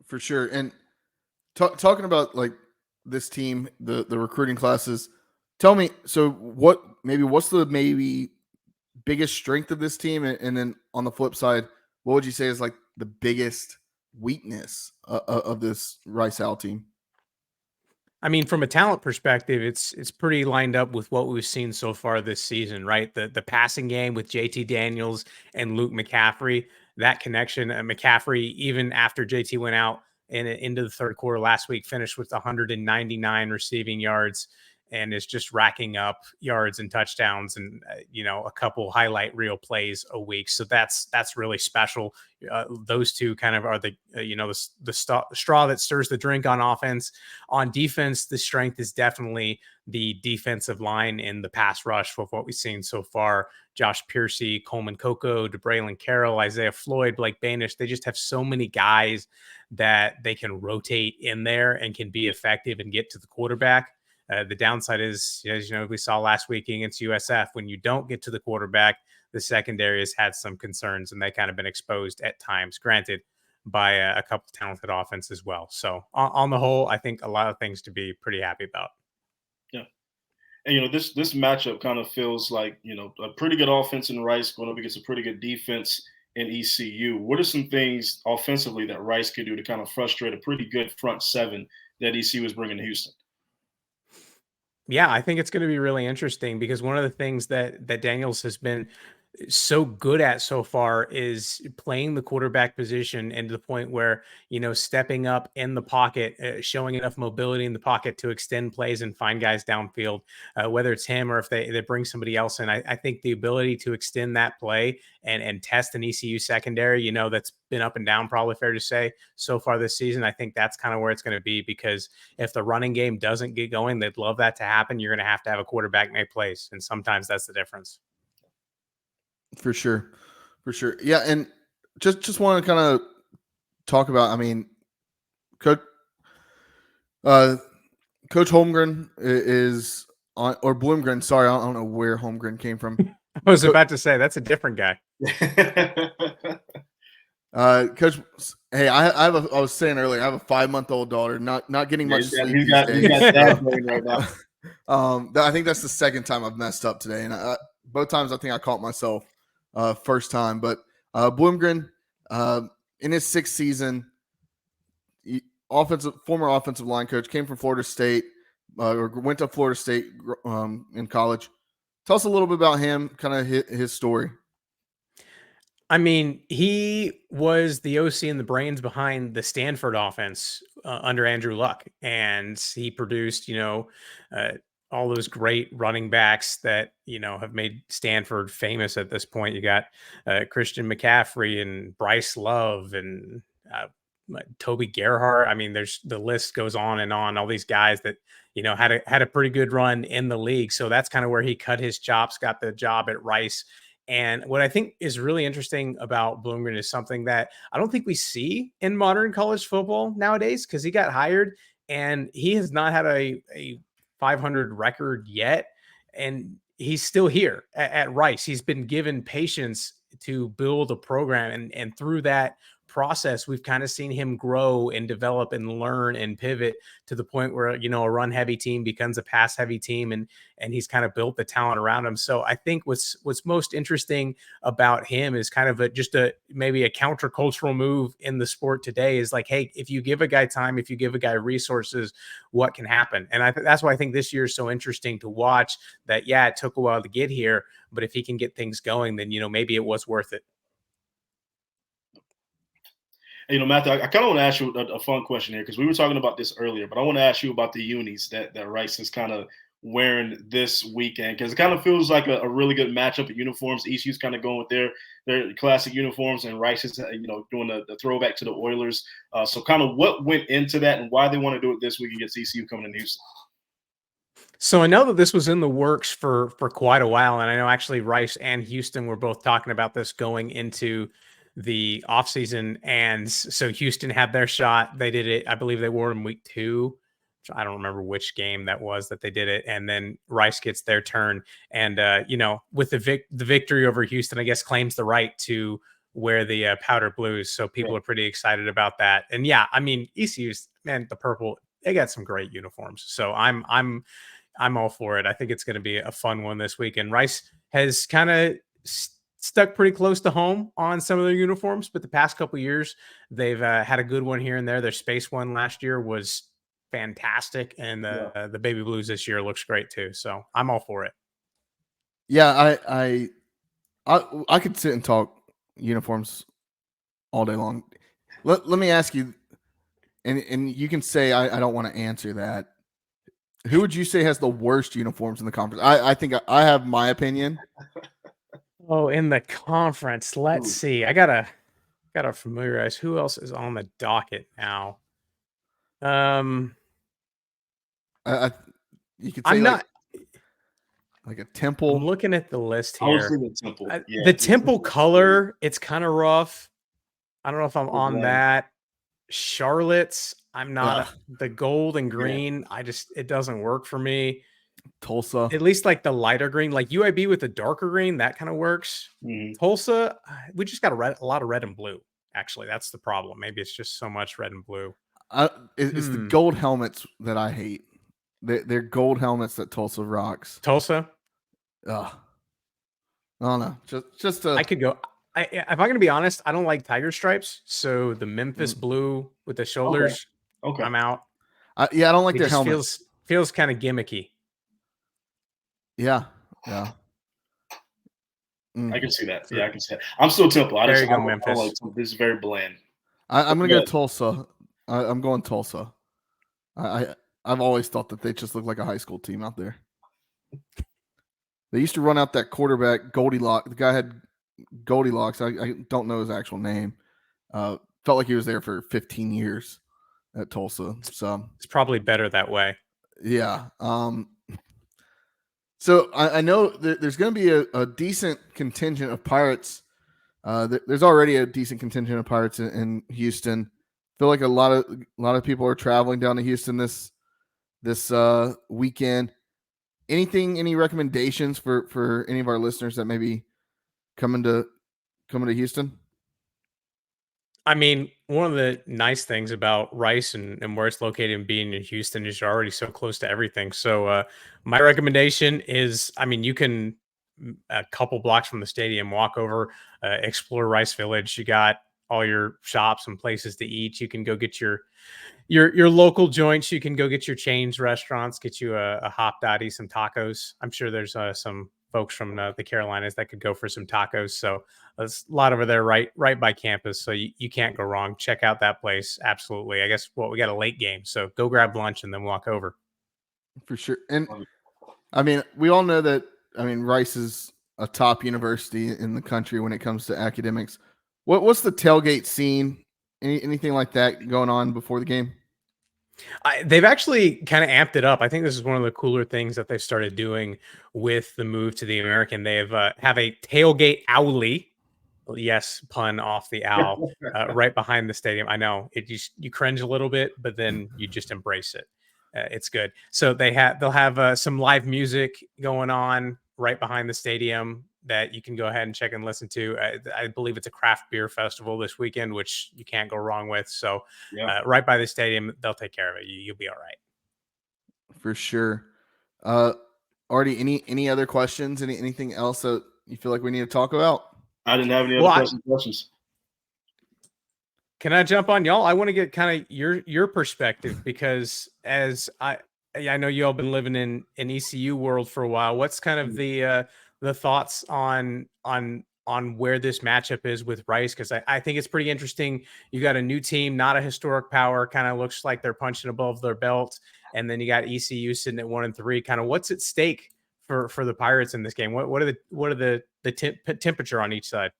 For sure. And talking about like this team, the recruiting classes, tell me, so what's the biggest strength of this team? And then on the flip side, what would you say is like the biggest weakness of this Rice Owl team? I mean, from a talent perspective, it's pretty lined up with what we've seen so far this season, right? The passing game with JT Daniels and Luke McCaffrey, that connection. McCaffrey, even after JT went out into the third quarter last week, finished with 199 receiving yards and is just racking up yards and touchdowns and, a couple highlight reel plays a week. So that's really special. Those two kind of are the straw that stirs the drink on offense. On defense, the strength is definitely the defensive line in the pass rush with what we've seen so far. Josh Piercy, Coleman Coco, DeBraylon Carroll, Isaiah Floyd, Blake Banish. They just have so many guys that they can rotate in there and can be effective and get to the quarterback. The downside is, as we saw last week against USF, when you don't get to the quarterback, the secondary has had some concerns and they kind of been exposed at times, granted by a couple of talented offense as well. So on the whole, I think a lot of things to be pretty happy about. Yeah. And, this matchup kind of feels like, a pretty good offense in Rice going up against a pretty good defense in ECU. What are some things offensively that Rice could do to kind of frustrate a pretty good front seven that ECU is bringing to Houston? Yeah, I think it's going to be really interesting because one of the things that Daniels has been so good at so far is playing the quarterback position, and to the point where, stepping up in the pocket, showing enough mobility in the pocket to extend plays and find guys downfield, whether it's him or if they bring somebody else in. I think the ability to extend that play and test an ECU secondary, that's been up and down, probably fair to say, so far this season. I think that's kind of where it's going to be, because if the running game doesn't get going, they'd love that to happen. You're going to have a quarterback make plays, and sometimes that's the difference. For sure. Yeah. And just want to kind of talk about, Coach Holmgren is on, or Bloomgren. Sorry, I don't know where Holmgren came from. I was about to say, that's a different guy. Coach, hey, I was saying earlier, I have a 5-month-old daughter, not getting much sleep. He's got that right now. I think that's the second time I've messed up today, and both times I think I caught myself first time. But Bloomgren, in his 6th season, former offensive line coach, came from Florida State, or went to Florida State in college. Tell us a little bit about him, kind of his story. He was the OC and the brains behind the Stanford offense under Andrew Luck, and he produced, all those great running backs that, have made Stanford famous at this point. You got Christian McCaffrey and Bryce Love and Toby Gerhardt. The list goes on and on. All these guys that, had a pretty good run in the league. So that's kind of where he cut his chops, got the job at Rice. And what I think is really interesting about Bloomgren is something that I don't think we see in modern college football nowadays, because he got hired and he has not had a 500 record yet. And he's still here at Rice. He's been given patience to build a program. And through that process, we've kind of seen him grow and develop and learn and pivot to the point where, a run heavy team becomes a pass heavy team, and he's kind of built the talent around him. So I think what's most interesting about him is kind of maybe a countercultural move in the sport today is like, hey, if you give a guy time, if you give a guy resources, what can happen? And that's why I think this year is so interesting to watch. That, yeah, it took a while to get here, but if he can get things going, then, maybe it was worth it. Matthew, I kind of want to ask you a fun question here, because we were talking about this earlier, but I want to ask you about the unis that Rice is kind of wearing this weekend, because it kind of feels like a really good matchup of uniforms. ECU's kind of going with their classic uniforms, and Rice is doing the throwback to the Oilers. So kind of what went into that and why they want to do it this week against ECU coming in Houston. So I know that this was in the works for quite a while, and I know actually Rice and Houston were both talking about this going into the offseason. And so Houston had their shot. They did it. I believe they wore in week 2. I don't remember which game that was that they did it. And then Rice gets their turn. And, with the victory over Houston, I guess claims the right to wear the powder blues. So people are pretty excited about that. And yeah, I mean, ECU's, man, the purple, they got some great uniforms. So I'm all for it. I think it's going to be a fun one this week. And Rice has kind of stuck pretty close to home on some of their uniforms, but the past couple of years they've had a good one here and there. Their space one last year was fantastic, and the baby blues this year looks great too. So I'm all for it. Yeah, I could sit and talk uniforms all day long. Let me ask you, and you can say I don't want to answer that. Who would you say has the worst uniforms in the conference? I think I have my opinion. Oh, in the conference, let's see. I gotta familiarize. Who else is on the docket now? You could say I'm not like a Temple. I'm looking at the list I was here. thinking Temple. The Temple color, it's kind of rough. I don't know if I'm on that. Charlotte's, I'm not. The gold and green, it doesn't work for me. Tulsa, at least like the lighter green, like UIB with the darker green, that kind of works. Tulsa, we just got a lot of red and blue. Actually, that's the problem. Maybe it's just so much red and blue. It's the gold helmets that I hate. They're gold helmets that Tulsa rocks. Tulsa? I don't know. Just I could go. If I'm going to be honest, I don't like tiger stripes. So the Memphis blue with the shoulders, okay. I'm out. I don't like their helmets. Feels kind of gimmicky. Yeah. I can see that. Yeah, I can see that. I'm still Temple. There you go, Memphis. This is very bland. I'm going to go Tulsa. I'm going Tulsa. I've always thought that they just look like a high school team out there. They used to run out that quarterback, Goldilocks. The guy had Goldilocks. I don't know his actual name. Felt like he was there for 15 years at Tulsa. So it's probably better that way. Yeah. So I know there's going to be a decent contingent of Pirates. There's already a decent contingent of Pirates in Houston. I feel like a lot of people are traveling down to Houston this weekend. Any recommendations for any of our listeners that may be coming to Houston? I mean, one of the nice things about Rice and where it's located and being in Houston is you're already so close to everything. So my recommendation is, I mean, you can a couple blocks from the stadium, walk over, explore Rice Village. You got all your shops and places to eat. You can go get your local joints. You can go get your chains restaurants, get you a Hop Dottie, some tacos. I'm sure there's some folks from the Carolinas that could go for some tacos. So there's a lot over there right by campus. So you can't go wrong. Check out that place. Absolutely. I guess we got a late game, so go grab lunch and then walk over. For sure. And I mean, we all know that, Rice is a top university in the country when it comes to academics. What's the tailgate scene? Anything like that going on before the game? They've actually kind of amped it up. I think this is one of the cooler things that they've started doing with the move to the American. They have a tailgate owlie. Yes, pun off the owl, right behind the stadium. I know you cringe a little bit, but then you just embrace it. It's good. So they'll have some live music going on right behind the stadium. that you can go ahead and check and listen to. I believe it's a craft beer festival this weekend, which you can't go wrong with. So right by the stadium, they'll take care of it. You'll be all right. For sure. Artie, any other questions? Anything else that you feel like we need to talk about? I didn't have any other questions. Can I jump on y'all? I want to get kind of your perspective, because as I know you all been living in ECU world for a while. What's kind of the thoughts on where this matchup is with Rice? Because I think it's pretty interesting. You got a new team, not a historic power, kind of looks like they're punching above their belt, and then you got ECU sitting at 1-3. Kind of what's at stake for the Pirates in this game? What are the temperature on each side?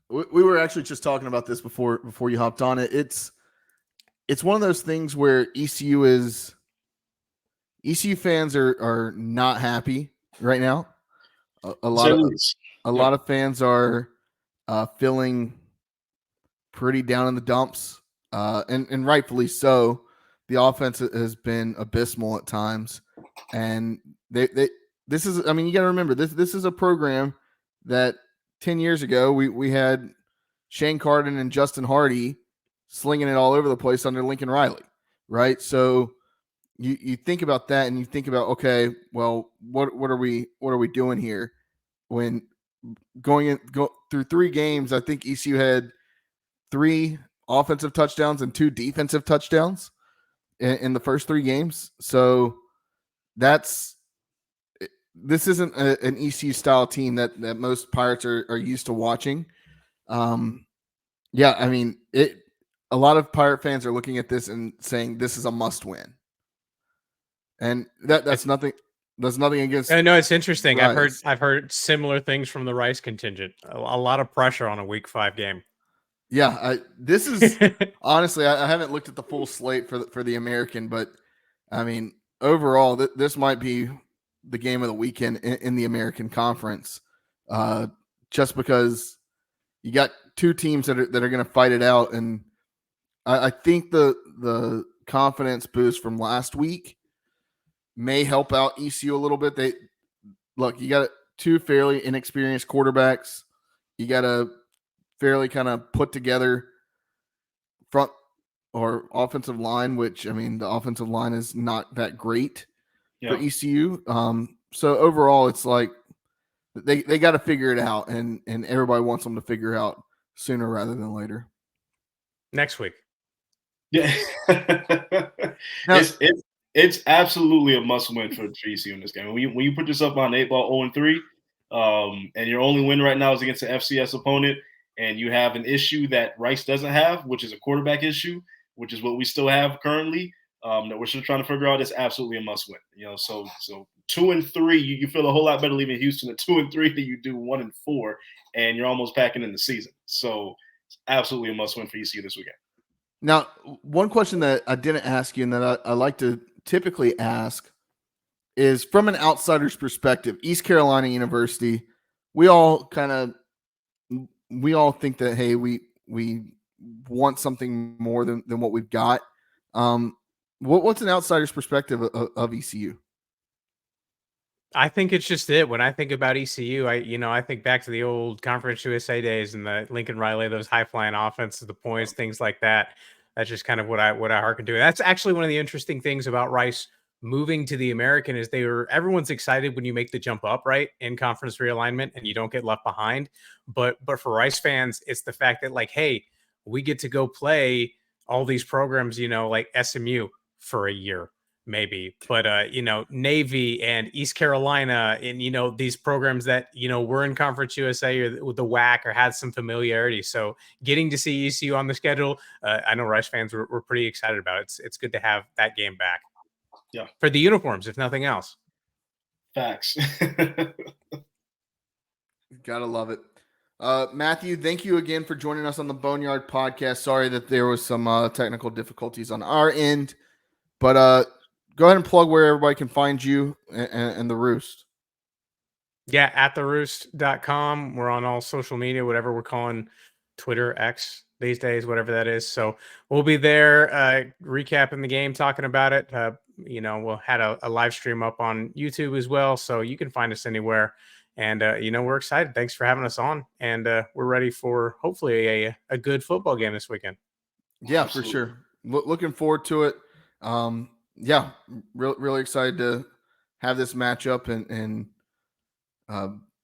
We were actually just talking about this before you hopped on it. It's one of those things where ECU fans are not happy right now. A lot of fans are feeling pretty down in the dumps, and rightfully so. The offense has been abysmal at times, and this is, I mean, you got to remember, this is a program that 10 years ago we had Shane Carden and Justin Hardy slinging it all over the place under Lincoln Riley, right? So you think about that, and you think about, okay, well, what are we doing here? When go through 3 games, I think ECU had 3 offensive touchdowns and 2 defensive touchdowns in the first 3 games. So this isn't an ECU style team that most Pirates are used to watching. Yeah, I mean, a lot of Pirate fans are looking at this and saying this is a must win. And that's nothing against. I know, it's interesting. Rice. I've heard similar things from the Rice contingent. A lot of pressure on a Week 5 game. Yeah, this is honestly, I haven't looked at the full slate for the American, but I mean, overall, this might be the game of the weekend in the American Conference, just because you got 2 teams that are going to fight it out, and I think the confidence boost from last week may help out ECU a little bit. You got 2 fairly inexperienced quarterbacks. You got a fairly kind of put together front or offensive line, which, I mean, the offensive line is not that great for ECU. So overall, it's like they got to figure it out, and everybody wants them to figure out sooner rather than later. Next week. Yeah. Now, it's absolutely a must-win for ECU in this game. When you put yourself on 8-ball 0-3, and your only win right now is against an FCS opponent, and you have an issue that Rice doesn't have, which is a quarterback issue, which is what we still have currently, that we're still trying to figure out, is absolutely a must-win. So 2-3, you feel a whole lot better leaving Houston at 2-3 than you do 1-4, and you're almost packing in the season. So it's absolutely a must-win for ECU this weekend. Now, one question that I didn't ask you and that I like to typically ask is, from an outsider's perspective, East Carolina University, we all think that, hey, we want something more than what we've got. What's an outsider's perspective of ECU? I think it's just it. When I think about ECU, I think back to the old Conference USA days and the Lincoln Riley, those high flying offenses, the points, things like that. That's just kind of what I hearken to. That's actually one of the interesting things about Rice moving to the American, is everyone's excited when you make the jump up, right, in conference realignment and you don't get left behind. But for Rice fans, it's the fact that, like, hey, we get to go play all these programs, like SMU for a year, maybe, but Navy and East Carolina, and these programs that were in Conference USA or with the WAC or had some familiarity. So getting to see ECU on the schedule, I know Rice fans were pretty excited about it. It's good to have that game back. Yeah, for the uniforms, if nothing else. Facts. Gotta love it. Matthew, thank you again for joining us on the Boneyard Podcast. Sorry that there was some technical difficulties on our end, but go ahead and plug where everybody can find you and the Roost. Yeah, at theroost.com. We're on all social media, whatever we're calling Twitter, X these days, whatever that is. So we'll be there recapping the game, talking about it. We'll had a live stream up on YouTube as well, so you can find us anywhere. And, we're excited. Thanks for having us on. And we're ready for hopefully a good football game this weekend. Yeah, Absolutely. for sure. Looking forward to it. Yeah, really excited to have this matchup and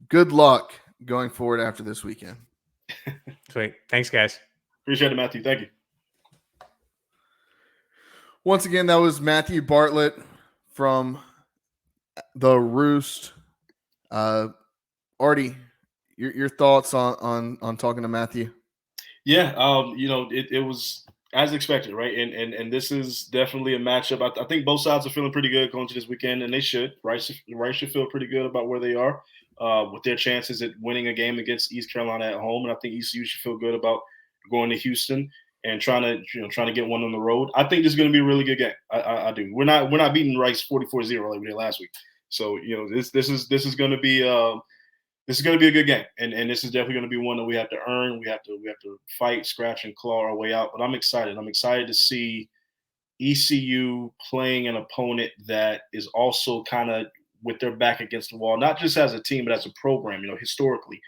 good luck going forward after this weekend. Sweet. Thanks, guys. Appreciate it, Matthew. Thank you. Once again, that was Matthew Bartlett from the Roost. Artie, your thoughts on talking to Matthew? Yeah, it was as expected, right? And this is definitely a matchup. I think both sides are feeling pretty good going to this weekend, and they should. Rice should feel pretty good about where they are with their chances at winning a game against East Carolina at home, and I think ECU should feel good about going to Houston and trying to get one on the road. I think this is going to be a really good game. I do. We're not beating Rice 44-0 like we did last week. So this is going to be. This is going to be a good game, and this is definitely going to be one that we have to earn. We have to fight, scratch, and claw our way out. But I'm excited. I'm excited to see ECU playing an opponent that is also kind of with their back against the wall, not just as a team, but as a program. Historically,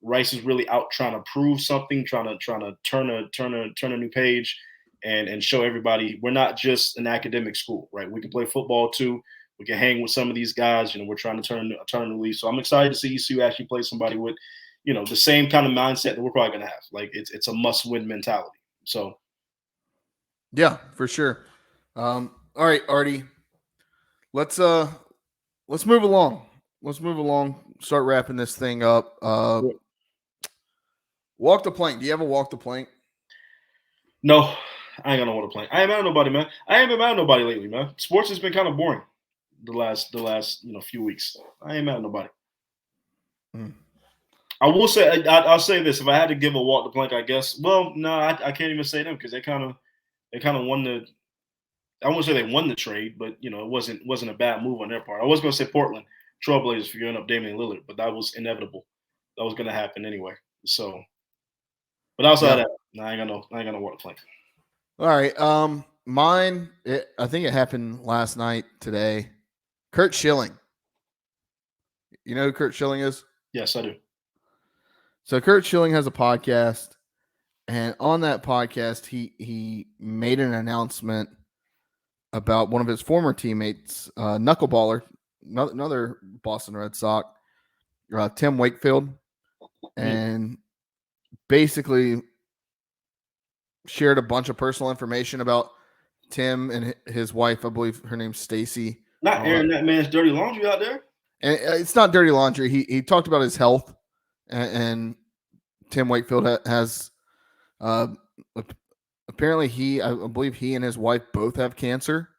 Rice is really out trying to prove something, trying to turn a new page, and show everybody we're not just an academic school, right? We can play football too. We can hang with some of these guys. We're trying to turn a new leaf. So I'm excited to see ECU actually play somebody with, the same kind of mindset that we're probably going to have. Like it's a must-win mentality. So, yeah, for sure. All right, Artie, let's move along. Start wrapping this thing up. Walk the plank. Do you ever walk the plank? No, I ain't gonna want to plank. I ain't mad at nobody, man. I ain't been mad at nobody lately, man. Sports has been kind of boring the last few weeks. I ain't mad at nobody. I will say I'll say this: if I had to give a walk the plank, I guess. Well, no, I can't even say them because they kind of won the. I won't say they won the trade, but it wasn't a bad move on their part. I was going to say Portland Trailblazers for giving up Damian Lillard, but that was inevitable. That was going to happen anyway. So, but outside of that, I ain't gonna walk the plank. All right. Mine. I think it happened last night. Today, Kurt Schilling. You know who Kurt Schilling is? Yes, I do. So Kurt Schilling has a podcast, and on that podcast, he made an announcement about one of his former teammates, knuckleballer, another Boston Red Sox, Tim Wakefield, and basically shared a bunch of personal information about Tim and his wife. I believe her name's Stacy. Not airing that man's dirty laundry out there. And it's not dirty laundry. He talked about his health, and Tim Wakefield has apparently I believe he and his wife both have cancer.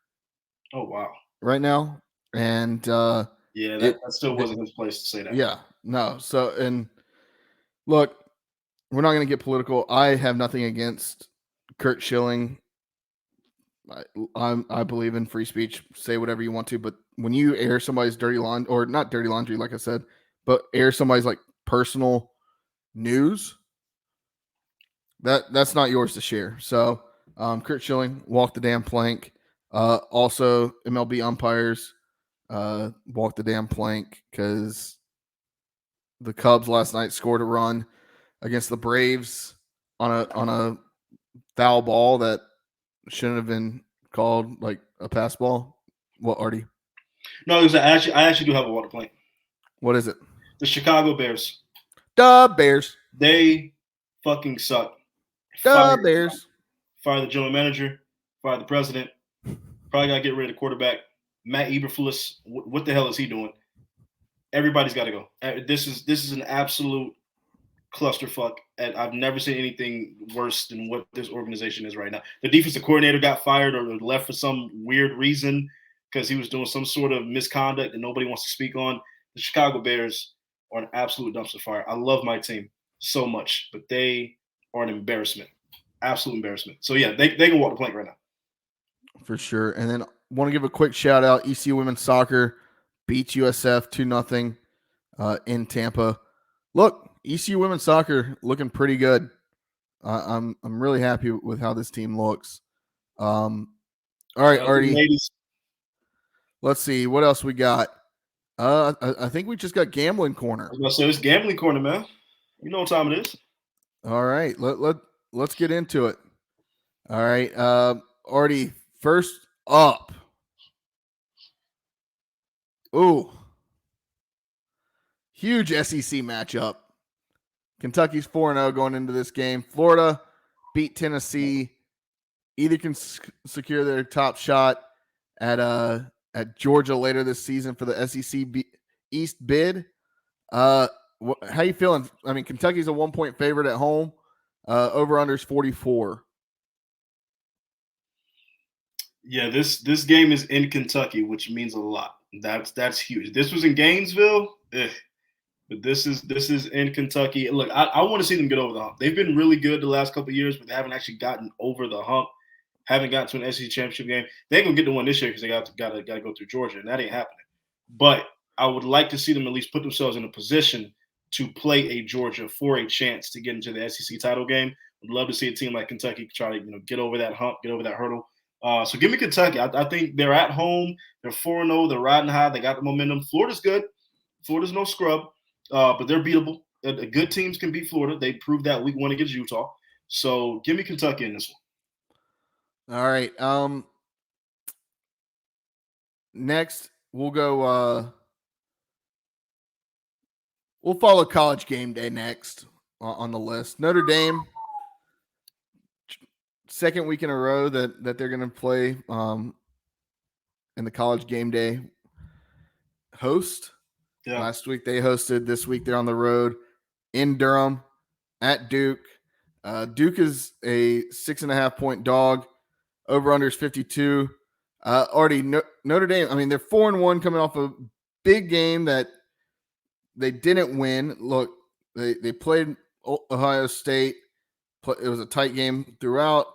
Oh wow! Right now, and that still wasn't his place to say that. Yeah, no. So, and look, we're not going to get political. I have nothing against Kurt Schilling. I believe in free speech. Say whatever you want to, but when you air somebody's dirty laundry, or not dirty laundry, like I said, but air somebody's like personal news, that's not yours to share. So, Kurt Schilling, walk the damn plank. Also, MLB umpires, walk the damn plank because the Cubs last night scored a run against the Braves on a foul ball that shouldn't have been called like a pass ball. What, Artie? No, I actually do have a water plank. What is it? The Chicago Bears. The Bears. They fucking suck. Bears. Fire the general manager. Fire the president. Probably gotta get rid of the quarterback. Matt Eberflus. What the hell is he doing? Everybody's got to go. This is an absolute clusterfuck. And I've never seen anything worse than what this organization is right now. The defensive coordinator got fired or left for some weird reason because he was doing some sort of misconduct that nobody wants to speak on. The Chicago Bears are an absolute dumpster fire. I love my team so much, but they are an embarrassment. Absolute embarrassment. So, yeah, they can walk the plank right now. For sure. And then want to give a quick shout out. ECU women's soccer beats USF 2-0 in Tampa. Look, ECU women's soccer looking pretty good. I'm really happy with how this team looks. All right, Artie. Let's see what else we got. I think we just got gambling corner. I was gonna say it's gambling corner, man. You know what time it is. All right, let's get into it. All right, Artie, first up. Ooh, huge SEC matchup. Kentucky's 4-0 going into this game. Florida beat Tennessee. Either can secure their top shot at Georgia later this season for the SEC East bid. How you feeling? I mean, Kentucky's a 1-point favorite at home. Over under is 44. Yeah, this game is in Kentucky, which means a lot. That's huge. This was in Gainesville, but this is in Kentucky. Look, I want to see them get over the hump. They've been really good the last couple of years, but they haven't actually gotten over the hump. Haven't gotten to an SEC championship game. They're gonna get the one this year because they got to go through Georgia, and that ain't happening. But I would like to see them at least put themselves in a position to play a Georgia for a chance to get into the SEC title game. Would love to see a team like Kentucky try to get over that hump, get over that hurdle. So give me Kentucky. I think they're at home. They're 4-0. They're riding high. They got the momentum. Florida's good. Florida's no scrub, but they're beatable. Good teams can beat Florida. They proved that week 1 against Utah. So give me Kentucky in this one. All right. Next, we'll go. We'll follow College Game Day next on the list. Notre Dame, second week in a row that they're going to play in the College Game Day host. Yeah. Last week they hosted. This week they're on the road in Durham at Duke. Duke is a 6.5-point dog. Over under is 52. Artie, Notre Dame, I mean, they're 4-1 coming off a big game that they didn't win. Look, they played Ohio State. It was a tight game throughout.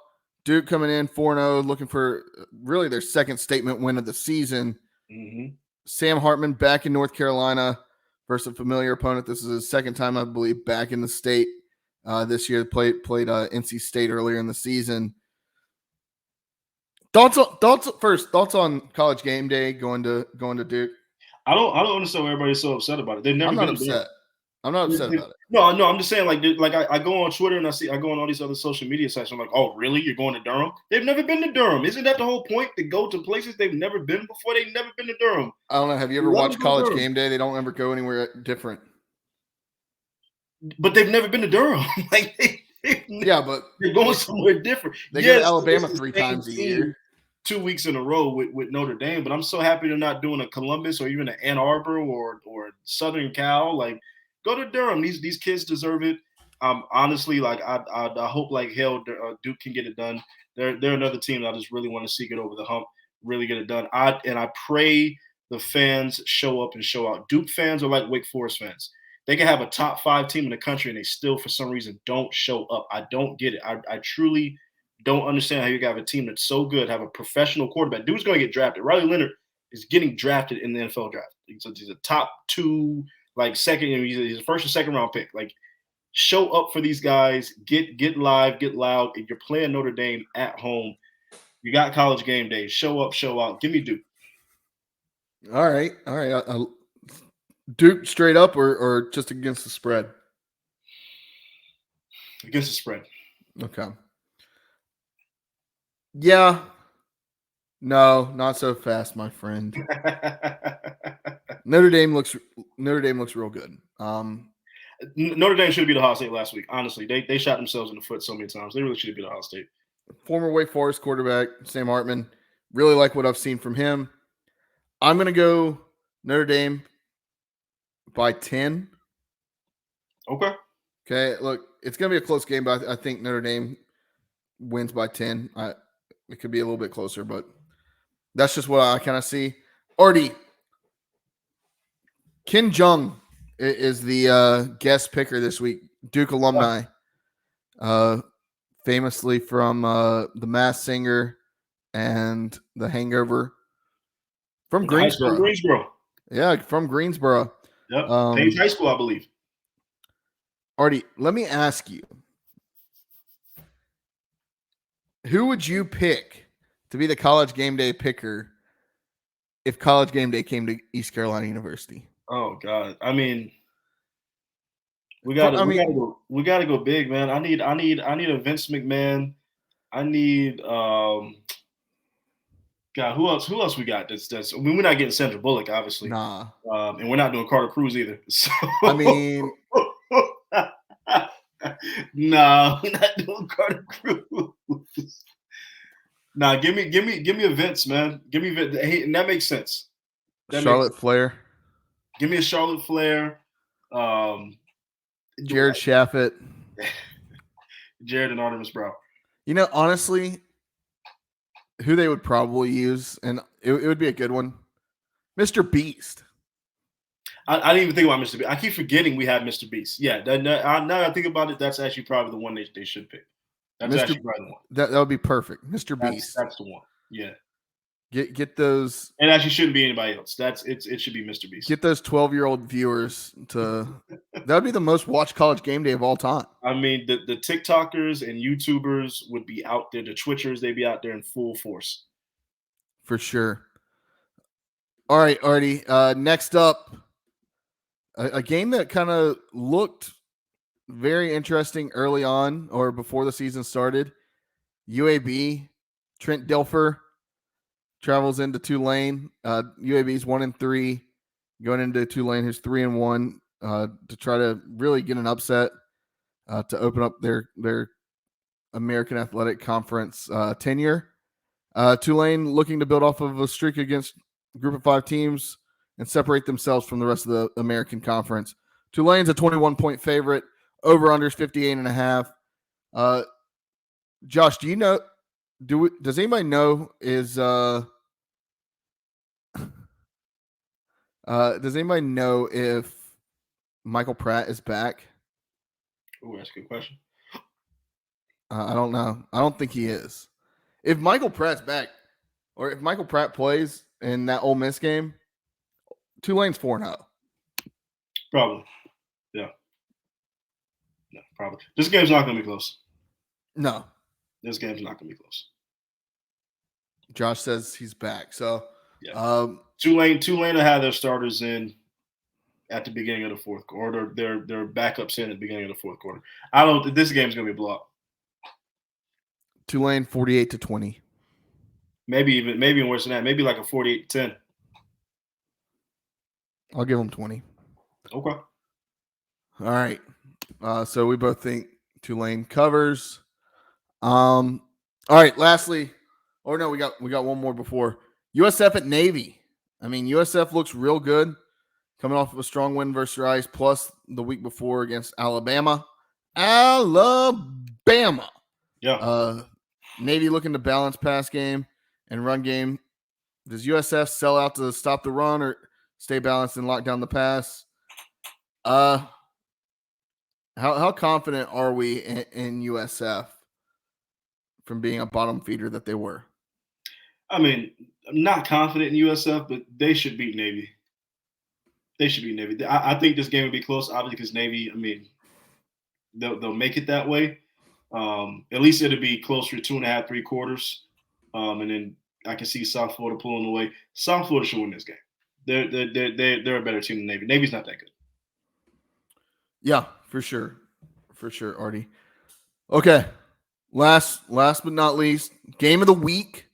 Duke coming in 4-0, looking for really their second statement win of the season. Mm-hmm. Sam Hartman back in North Carolina versus a familiar opponent. This is his second time, I believe, back in the state this year. Played NC State earlier in the season. Thoughts on College Game Day going to Duke? I don't understand why everybody's so upset about it. They've never been upset. I'm not upset about it. No, I'm just saying, like I go on Twitter and I go on all these other social media sites. I'm like, oh, really? You're going to Durham? They've never been to Durham. Isn't that the whole point? To go to places they've never been before? They've never been to Durham. I don't know. Have you ever watched College Game Day? They don't ever go anywhere different. But they've never been to Durham. Yeah, but they're going somewhere different. They go to Alabama 3 times a year. 2 weeks in a row with Notre Dame, but I'm so happy they're not doing a Columbus or even an Ann Arbor or Southern Cal. Like, go to Durham. These kids deserve it. Honestly, like I hope like hell Duke can get it done. They're another team that I just really want to see get over the hump, really get it done. I pray the fans show up and show out. Duke fans are like Wake Forest fans. They can have a top 5 team in the country and they still for some reason don't show up. I don't get it. I truly don't understand how you can have a team that's so good, have a professional quarterback. Dude's going to get drafted. Riley Leonard is getting drafted in the NFL draft. He's a top 2, like second. He's a first or second round pick. Like, show up for these guys. Get live, get loud. If you're playing Notre Dame at home, you got College Game Day. Show up, show out. Give me Duke. All right. Duke straight up or just against the spread? Against the spread. Okay. Yeah. No, not so fast, my friend. Notre Dame looks real good. Notre Dame should have beat Ohio State last week. Honestly, they shot themselves in the foot so many times. They really should have beat Ohio State. Former Wake Forest quarterback Sam Hartman. Really like what I've seen from him. I'm going to go Notre Dame by 10. Okay. Look, it's going to be a close game, but I think Notre Dame wins by 10. It could be a little bit closer, but that's just what I kind of see. Artie, Ken Jeong is the guest picker this week. Duke alumni, famously from The Masked Singer and The Hangover. From Greensboro. Yeah, from Greensboro. Yep. Page High School, I believe. Artie, let me ask you. Who would you pick to be the College Game Day picker if College Game Day came to East Carolina University? Oh God. I mean, we gotta go big, man. I need a Vince McMahon. I need God, who else we got? That's I mean, we're not getting Sandra Bullock, obviously. Nah. And we're not doing Carter Cruz either. So I mean, nah, we're not doing Carter Cruz. Nah, give me a Vince, man. Give me Vince. Hey, and that makes sense. Charlotte Flair. Give me a Charlotte Flair. Jared Shafit. Jared and Artemis Brown. You know, honestly, who they would probably use, and it would be a good one, Mr. Beast. I didn't even think about Mr. Beast. I keep forgetting we have Mr. Beast. Yeah, now that I think about it, that's actually probably the one they should pick. That's actually probably the one. That would be perfect. Mr. Beast. That's the one. Yeah. Get those. And actually shouldn't be anybody else. It should be Mr. Beast. Get those 12-year-old viewers to. That would be the most watched College Game Day of all time. I mean, the TikTokers and YouTubers would be out there. The Twitchers, they'd be out there in full force. For sure. All right, Artie. Next up, a game that kind of looked very interesting early on or before the season started. UAB, Trent Dilfer travels into Tulane. UAB's 1-3, going into Tulane, who's 3-1, to try to really get an upset to open up their American Athletic Conference tenure. Tulane looking to build off of a streak against Group of 5 teams and separate themselves from the rest of the American Conference. Tulane's a 21-point favorite. Over-unders 58.5. Josh, do you know? Does anybody know? Does anybody know if Michael Pratt is back? Oh, that's a good question. I don't know. I don't think he is. If Michael Pratt's back, or if Michael Pratt plays in that Ole Miss game, Tulane's 4-0. Probably. Yeah. No, probably. This game's not going to be close. No. This game's not going to be close. Josh says he's back. So, yeah. Tulane will have their starters in at the beginning of the fourth quarter. Their backups in at the beginning of the fourth quarter. This game's going to be a blowout. Tulane 48-20. Maybe even worse than that. Maybe like a 48-10. I'll give them 20. Okay. All right. So we both think Tulane covers. All right. Lastly, we got one more before USF at Navy. I mean, USF looks real good, coming off of a strong win versus Rice, plus the week before against Alabama. Yeah. Navy looking to balance pass game and run game. Does USF sell out to stop the run or stay balanced and lock down the pass? How confident are we in USF from being a bottom feeder that they were? I mean, I'm not confident in USF, but they should beat Navy. I think this game will be close, obviously, because Navy, I mean, they'll make it that way. At least it'll be closer to 2.5, 3 quarters. And then I can see South Florida pulling away. South Florida should win this game. They're a better team than Navy. Navy's not that good. Yeah, for sure, Artie. Okay, last but not least, game of the week.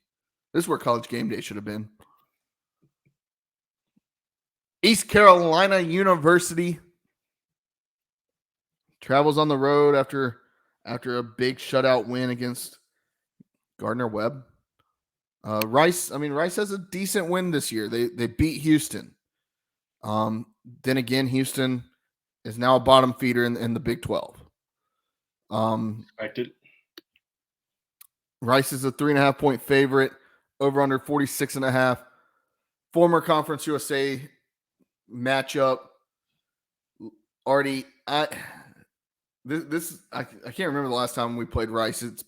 This is where College Game Day should have been. East Carolina University travels on the road after a big shutout win against Gardner-Webb. Rice has a decent win this year. They beat Houston. Then again, Houston is now a bottom feeder in the Big 12. Expected. Rice is a 3.5-point favorite, over under 46.5. Former Conference USA matchup. Artie, I can't remember the last time we played Rice. It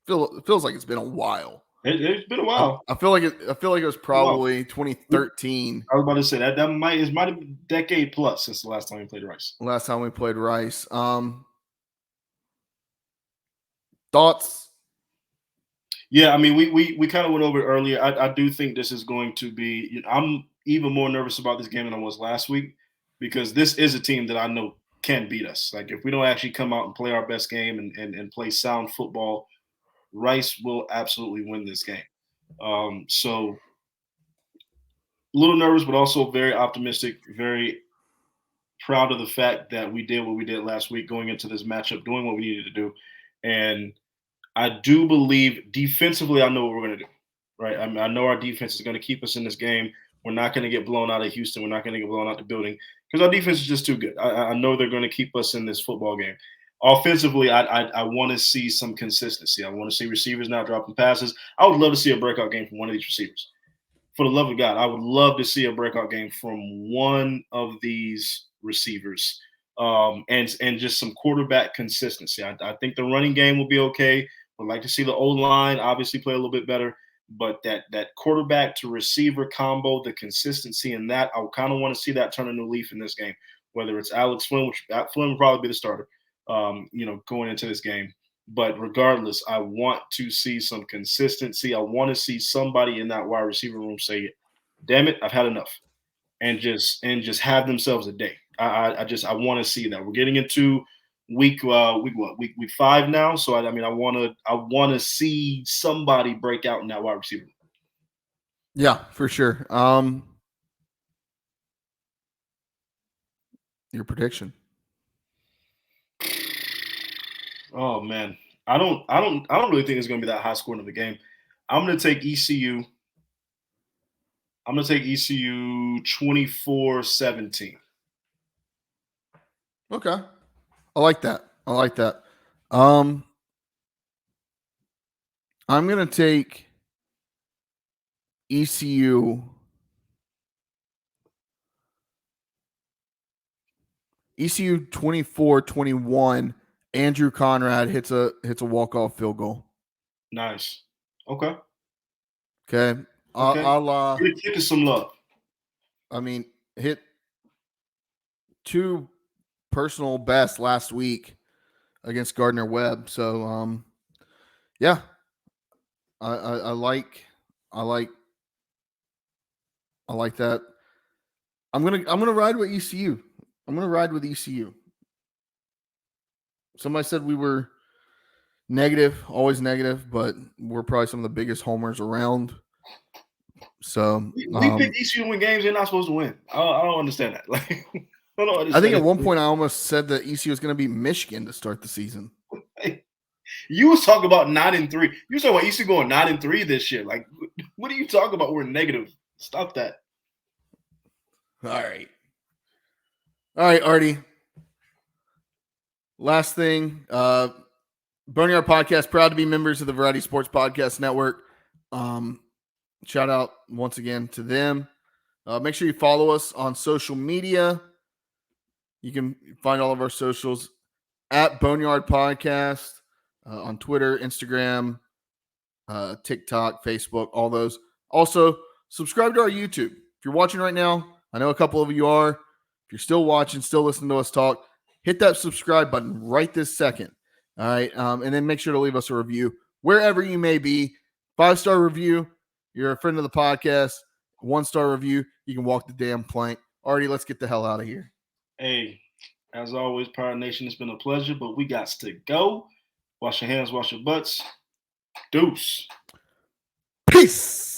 feels like it's been a while. It's been a while. I feel like it was probably 2013. I was about to say that might have been a decade plus since the last time we played Rice. Thoughts? Yeah, I mean, we kind of went over it earlier. I do think this is going to be. I'm even more nervous about this game than I was last week because this is a team that I know can beat us. Like if we don't actually come out and play our best game and play sound football, Rice will absolutely win this game. So a little nervous, but also very optimistic, very proud of the fact that we did what we did last week, going into this matchup, doing what we needed to do, and I do believe defensively, I know what we're going to do, right? I know our defense is going to keep us in this game. We're not going to get blown out of Houston. We're not going to get blown out the building because our defense is just too good. I know they're going to keep us in this football game. Offensively, I want to see some consistency. I want to see receivers not dropping passes. I would love to see a breakout game from one of these receivers. For the love of God, I would love to see a breakout game from one of these receivers and just some quarterback consistency. I think the running game will be okay. Would like to see the O-line obviously play a little bit better, but that quarterback to receiver combo, the consistency in that, I kind of want to see that turn a new leaf in this game. Whether it's Alex Flynn, which Flynn will probably be the starter, going into this game. But regardless, I want to see some consistency. I want to see somebody in that wide receiver room say, "Damn it, I've had enough," and just have themselves a day. I want to see that. We're getting into week 5 now, so I want to see somebody break out in that wide receiver. Yeah, for sure. Your prediction? Oh man, I don't really think it's going to be that high scoring of a game. I'm going to take ECU. I'm going to take ECU 24-17. Okay. I like that. I'm going to take ECU 24-21. Andrew Conrad hits a walk-off field goal. Nice. Okay. I'll give us some love. I mean, hit 2 personal best last week against Gardner-Webb. So yeah. I like that. I'm gonna ride with ECU. Somebody said we were negative, always negative, but we're probably some of the biggest homers around. So we picked ECU to win games they're not supposed to win. I don't understand that. Like, I think at one point I almost said that ECU was going to be Michigan to start the season. You was talking about 9-3. You was talking about ECU going 9-3 this year. Like, what are you talking about? We're negative. Stop that. All right, Artie. Last thing, Boneyard Podcast, proud to be members of the Variety Sports Podcast Network. Shout out once again to them. Make sure you follow us on social media. You can find all of our socials at Boneyard Podcast on Twitter, Instagram, TikTok, Facebook, all those. Also, subscribe to our YouTube. If you're watching right now, I know a couple of you are. If you're still watching, still listening to us talk, hit that subscribe button right this second. All right. And then make sure to leave us a review wherever you may be. 5-star review. You're a friend of the podcast. 1-star review. You can walk the damn plank. Artie, let's get the hell out of here. Hey, as always, Pirate Nation, it's been a pleasure, but we got to go. Wash your hands, wash your butts. Deuce. Peace.